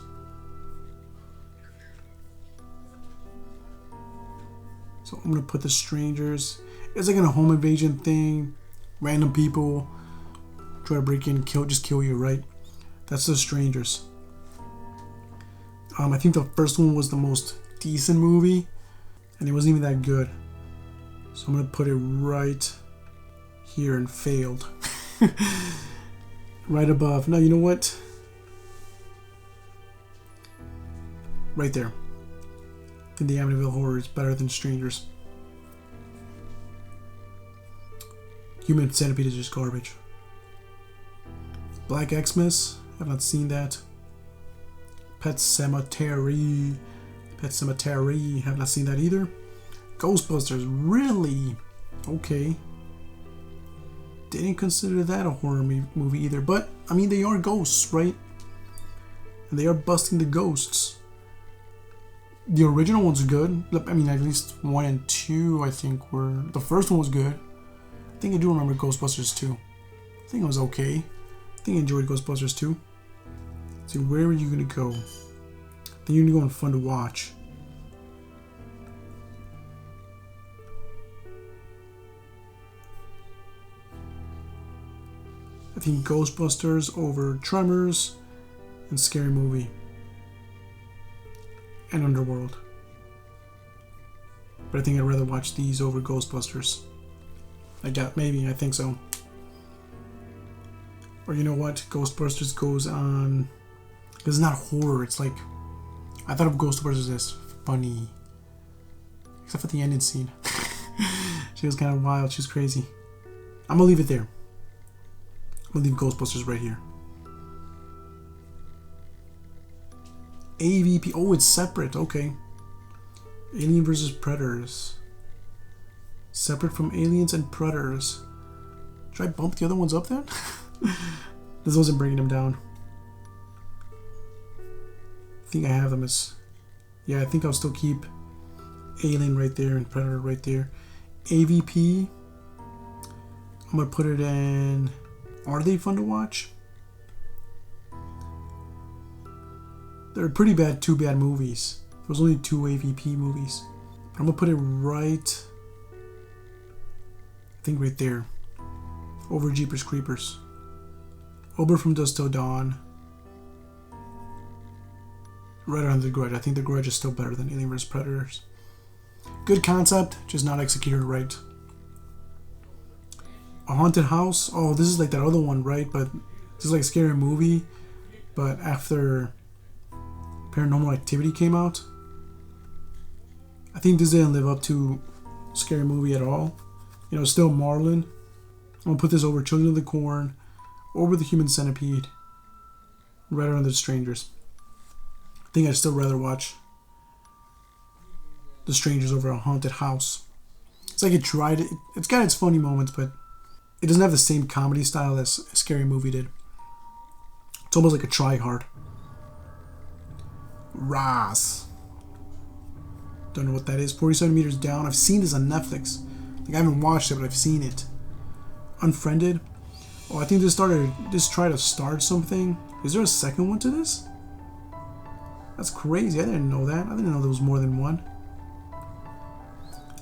So I'm going to put The Strangers. It's like a home invasion thing. Random people try to break in, kill you, right? That's The Strangers. I think the first one was the most decent movie. And it wasn't even that good. So I'm going to put it right here and failed. Right above. No, you know what? Right there. I think the Amityville Horror is better than Strangers. Human Centipede is just garbage. Black Xmas. I've not seen that. Pet Sematary. Have not seen that either. Ghostbusters. Really? Okay. Didn't consider that a horror movie either. But, I mean, they are ghosts, right? And they are busting the ghosts. The original one's good. I mean, at least 1 and 2, I think, were... The first one was good. I think I do remember Ghostbusters 2. I think it was okay. I think I enjoyed Ghostbusters 2. So where are you going to go? I think you're going to go in Fun to Watch. I think Ghostbusters over Tremors and Scary Movie and Underworld. But I think I'd rather watch these over Ghostbusters. I think so. Or you know what? Ghostbusters goes on... It's not horror, it's like... I thought of Ghostbusters as funny. Except for the ending scene. She was kind of wild, she was crazy. I'm gonna leave it there. I'm gonna leave Ghostbusters right here. AVP. Oh, it's separate. Okay. Alien versus Predators. Separate from Aliens and Predators. Should I bump the other ones up then? This wasn't bringing them down. I think I have them as... Yeah, I think I'll still keep Alien right there and Predator right there. AVP. I'm gonna put it in... Are they fun to watch? They're pretty bad, 2 bad movies. There was only 2 AVP movies. But I'm gonna put it right... I think right there. over Jeepers Creepers. Ober from Dusk Till Dawn. Right on The Grudge. I think The Grudge is still better than Alien vs. Predators. Good concept, just not executed right. A Haunted House. Oh, this is like that other one, right? But this is like a scary movie. But after Paranormal Activity came out, I think this didn't live up to Scary Movie at all. You know, still Marlin. I'm gonna put this over Children of the Corn, over The Human Centipede, right under The Strangers. I think I'd still rather watch The Strangers over A Haunted House. It's like it tried it. It's got its funny moments, but it doesn't have the same comedy style as Scary Movie did. It's almost like a try-hard. Ross. Don't know what that is. 47 Meters Down. I've seen this on Netflix. Like, I haven't watched it, but I've seen it. Unfriended. Oh, I think this tried to start something. Is there a second one to this? That's crazy. I didn't know that. I didn't know there was more than one.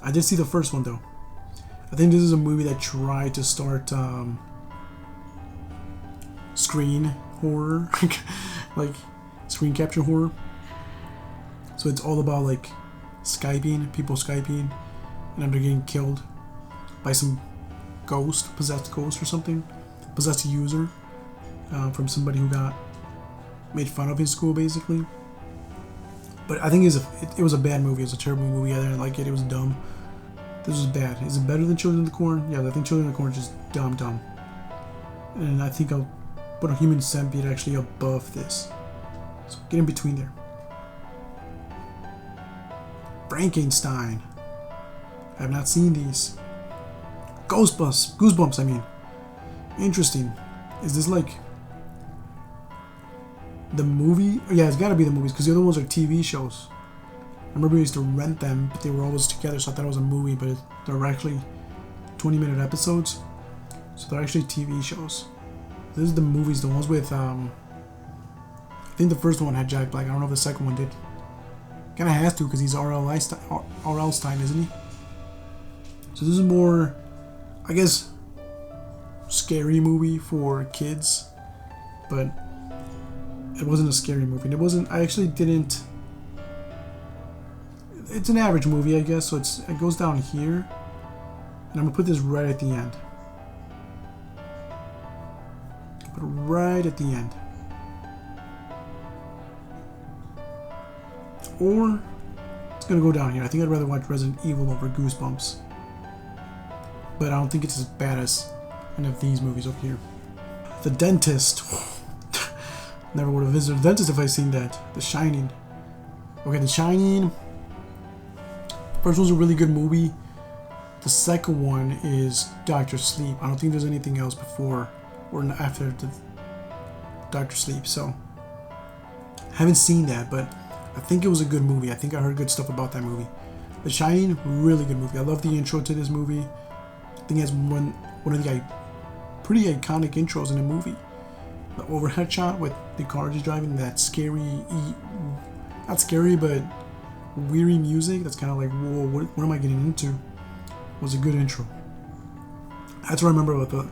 I did see the first one, though. I think this is a movie that tried to start screen horror. Like, screen capture horror. So it's all about, like, Skyping, people Skyping, and then they're getting killed by some possessed ghost or something. Possessed user from somebody who got made fun of in school, basically. But I think it was a bad movie. It was a terrible movie. I didn't like it. It was dumb. This was bad. Is it better than Children of the Corn? Yeah, I think Children of the Corn is just dumb. And I think I'll put A Human Centipede actually above this. So get in between there. Frankenstein. I have not seen these. Goosebumps, I mean. Interesting. Is this like the movie? Yeah, it's gotta be the movies, because the other ones are TV shows. I remember we used to rent them, but they were always together, so I thought it was a movie, but they're actually 20-minute episodes. So they're actually TV shows. This is the movies, the ones with, I think the first one had Jack Black. I don't know if the second one did. Kinda has to, because he's R.L. Stein, isn't he? So this is more, I guess, scary movie for kids, but it wasn't a scary movie. I actually didn't. It's an average movie, I guess. So it goes down here, and I'm gonna put this right at the end. Put it right at the end. Or it's gonna go down here. I think I'd rather watch Resident Evil over Goosebumps, but I don't think it's as bad as any of these movies over here. The Dentist. Never would have visited the dentist if I seen that. The Shining. Okay, The Shining. First one's a really good movie. The second one is Doctor Sleep. I don't think there's anything else before or after the Doctor Sleep. So haven't seen that, but I think it was a good movie. I think I heard good stuff about that movie. The Shining, really good movie. I love the intro to this movie. I think it's one of the pretty iconic intros in the movie. The overhead shot with the car just driving, that scary, not scary, but weary music. That's kind of like, whoa, what am I getting into? It was a good intro. That's what I remember about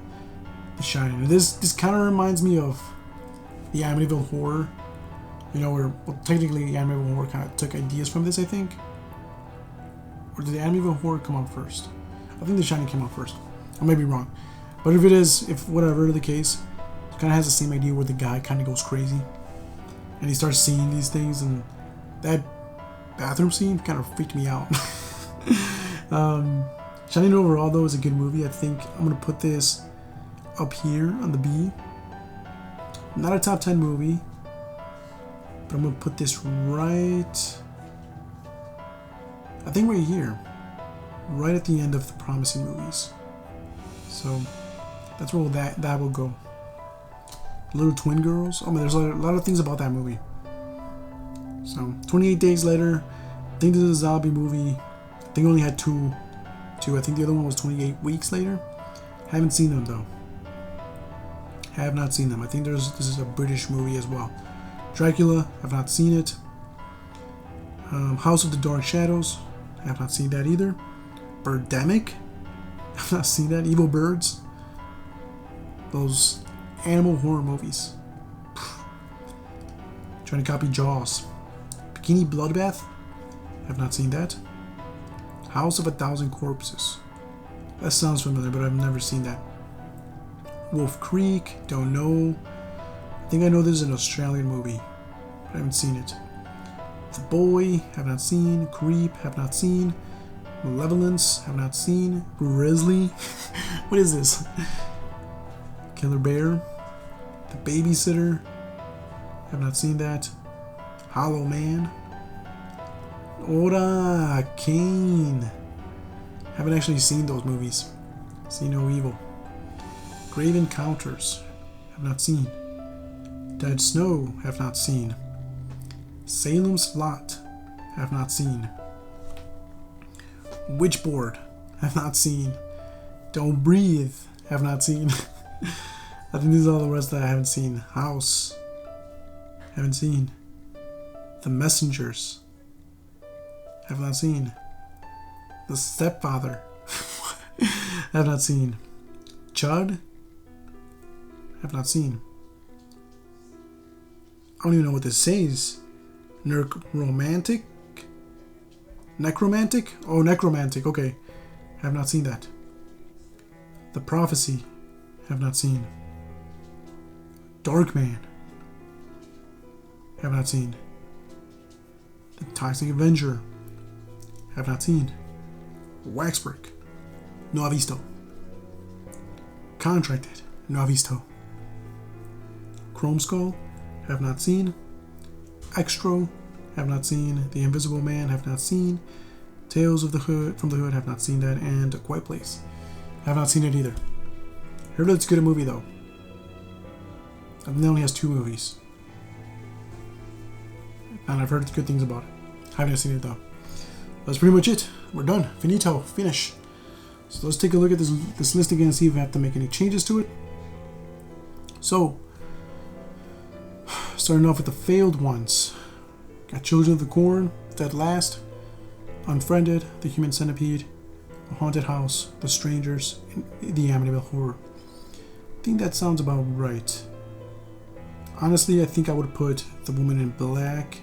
the Shining. And this kind of reminds me of the Amityville Horror. You know, where, well, technically the Amityville Horror kind of took ideas from this, I think. Or did the Amityville Horror come out first? I think The Shining came out first. I may be wrong. But if whatever the case, it kind of has the same idea where the guy kind of goes crazy. And he starts seeing these things, and that bathroom scene kind of freaked me out. Shining overall, though, is a good movie. I think I'm going to put this up here on the B. Not a top 10 movie, but I'm going to put this right, I think right here. Right at the end of the promising movies. So that's where that will go. Little Twin Girls. Oh man, there's a lot of things about that movie. So 28 Days Later. I think this is a zombie movie. I think it only had two. I think the other one was 28 Weeks Later. Haven't seen them though. Have not seen them. I think this is a British movie as well. Dracula. Have not seen it. House of the Dark Shadows. Have not seen that either. Birdemic. I've not seen that. Evil Birds. Those animal horror movies. Trying to copy Jaws. Bikini Bloodbath? I've not seen that. House of a Thousand Corpses. That sounds familiar, but I've never seen that. Wolf Creek, don't know. I think I know this is an Australian movie, but I haven't seen it. The Boy, have not seen. Creep, have not seen. Malevolence, have not seen. Grizzly, what is this? Killer Bear, The Babysitter, have not seen that. Hollow Man, Ora, Kane, haven't actually seen those movies. See No Evil. Grave Encounters, have not seen. Dead Snow, have not seen. Salem's Lot, have not seen. Witchboard, have not seen. Don't Breathe, have not seen. I think these are all the rest that I haven't seen. House, haven't seen. The Messengers, have not seen. The Stepfather, have not seen. Chud, have not seen. I don't even know what this says. Necromantic? Oh, Necromantic, okay. Have not seen that. The Prophecy, have not seen. Darkman, have not seen. The Toxic Avenger, have not seen. Waxwork, no ha visto. Contracted, no ha visto. Chrome Skull, have not seen. Extra, have not seen. The Invisible Man, have not seen. Tales of the Hood, from the Hood, have not seen that. And A Quiet Place, have not seen it either. Heard it's a good movie though. I think it only has 2 movies. And I've heard good things about it. Haven't seen it though. That's pretty much it. We're done. Finito. Finish. So let's take a look at this list again and see if I have to make any changes to it. So, starting off with the failed ones. Got Children of the Corn, Dead Last, Unfriended, The Human Centipede, A Haunted House, The Strangers, and The Amityville Horror. I think that sounds about right. Honestly, I think I would put The Woman in Black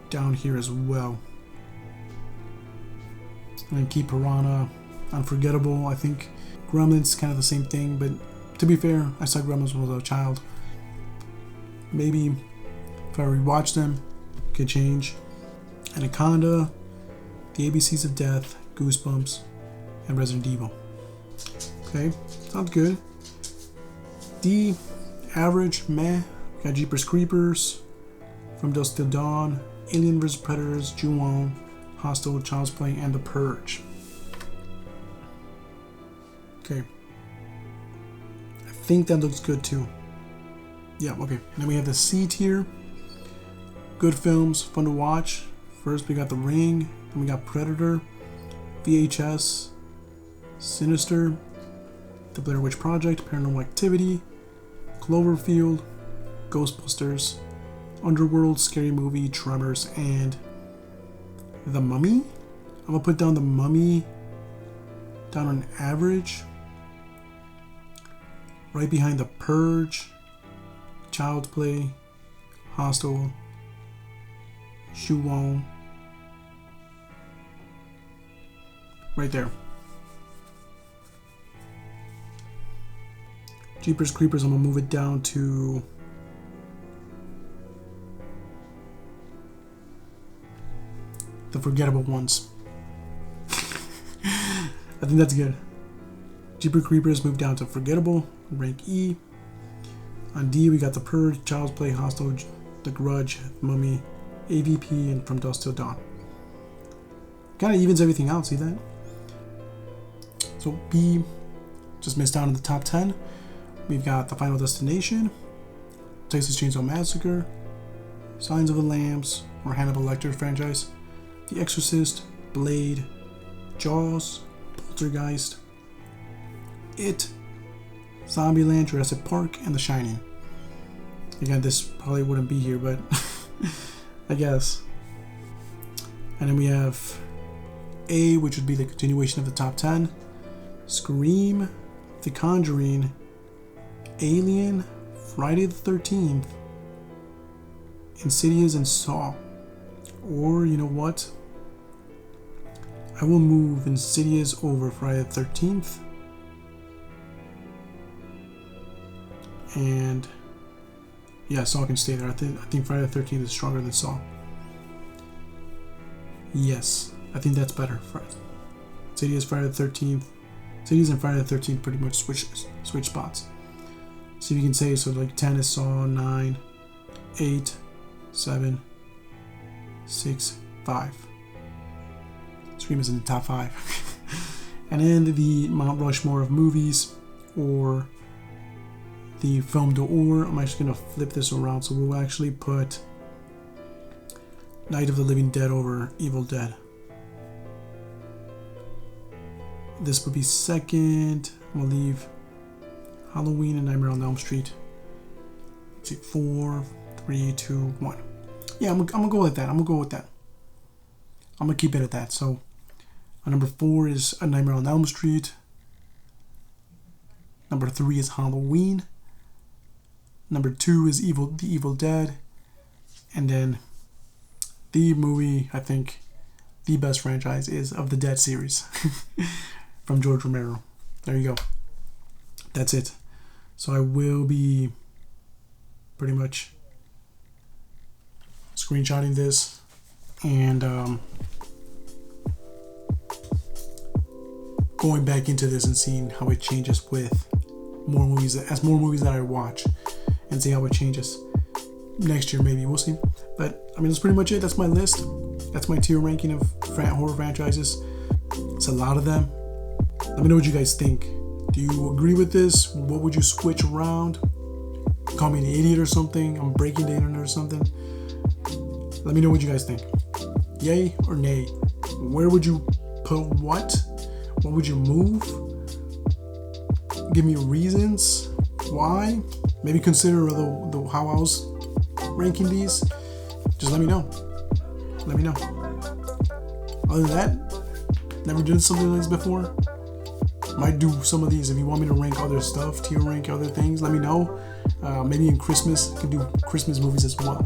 down here as well. And then keep Piranha, Unforgettable. I think Gremlins kind of the same thing, but to be fair, I saw Gremlins when I was a child. Maybe if I rewatch them, could change. Anaconda, The ABCs of Death, Goosebumps, and Resident Evil. Okay, sounds good. D, average, meh. Got Jeepers Creepers, From Dusk Till Dawn, Alien vs Predators, Ju-On, Hostel, Child's Play, and The Purge. Okay. I think that looks good too. Yeah, okay. And then we have the C tier. Good films, fun to watch. First we got The Ring, then we got Predator, VHS, Sinister, The Blair Witch Project, Paranormal Activity, Cloverfield, Ghostbusters, Underworld, Scary Movie, Tremors, and The Mummy. I'm gonna put down The Mummy down on average. Right behind The Purge, Child's Play, Hostel, Ju-On. Right there. Jeepers Creepers, I'm gonna move it down to the forgettable ones. I think that's good. Jeepers Creepers moved down to forgettable, rank E. On D we got The Purge, Child's Play, Hostel, The Grudge, Mummy, AVP, and From Dusk Till Dawn. Kind of evens everything out, see that? So B just missed out in the top 10. We've got The Final Destination, Texas Chainsaw Massacre, Signs of the Lambs, or Hannibal Lecter franchise, The Exorcist, Blade, Jaws, Poltergeist, It, Zombieland, Jurassic Park, and The Shining. Again, this probably wouldn't be here, but I guess. And then we have A, which would be the continuation of the top 10. Scream, The Conjuring, Alien, Friday the 13th, Insidious, and Saw. Or, you know what? I will move Insidious over Friday the 13th. And yeah, Saw can stay there. I think Friday the 13th is stronger than Saw. Yes, I think that's better. Insidious, Friday the 13th. Insidious and Friday the 13th pretty much switch spots. See if you can say, so like 10 is Saw, 9, 8, 7, 6, 5. Scream is in the top 5. And then the Mount Rushmore of movies, or the film d'or. I'm actually going to flip this around, so we'll actually put Night of the Living Dead over Evil Dead. This would be second. I'm going to leave Halloween and Nightmare on Elm Street. Let's see, 4, 3, 2, 1. Yeah, I'm going to go with that. I'm going to keep it at that. So, number 4 is A Nightmare on Elm Street. Number 3 is Halloween. Number 2 is The Evil Dead. And then the movie, I think, the best franchise is of the Dead series from George Romero. There you go. That's it. So I will be pretty much screenshotting this and going back into this and seeing how it changes with more movies that I watch, and see how it changes next year. Maybe we'll see. But I mean, that's pretty much it. That's my list. That's my tier ranking of horror franchises. It's a lot of them. Let me know what you guys think. Do you agree with this? What would you switch around? Call me an idiot or something. I'm breaking the internet or something. Let me know what you guys think. Yay or nay? Where would you put what? What would you move? Give me reasons why. Maybe consider the how I was ranking these. Just let me know. Let me know. Other than that, never did something like this before. Might do some of these if you want me to rank other stuff, tier rank other things. Let me know. Maybe in Christmas, I can do Christmas movies as well.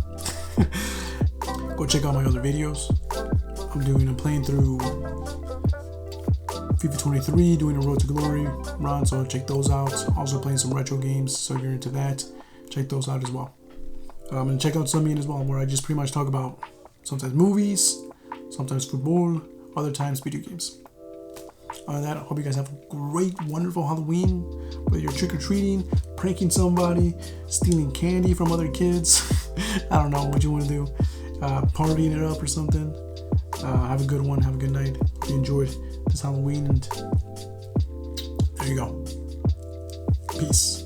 Go check out my other videos. I'm playing through FIFA 23, doing a Road to Glory run, so check those out. Also playing some retro games, so if you're into that, check those out as well. And check out Sunbeam as well, where I just pretty much talk about sometimes movies, sometimes football, other times video games. Other than that, I hope you guys have a great, wonderful Halloween. Whether you're trick-or-treating, pranking somebody, stealing candy from other kids, I don't know what you want to do, partying it up or something. Have a good one, have a good night. Hope you enjoyed this Halloween, and there you go. Peace.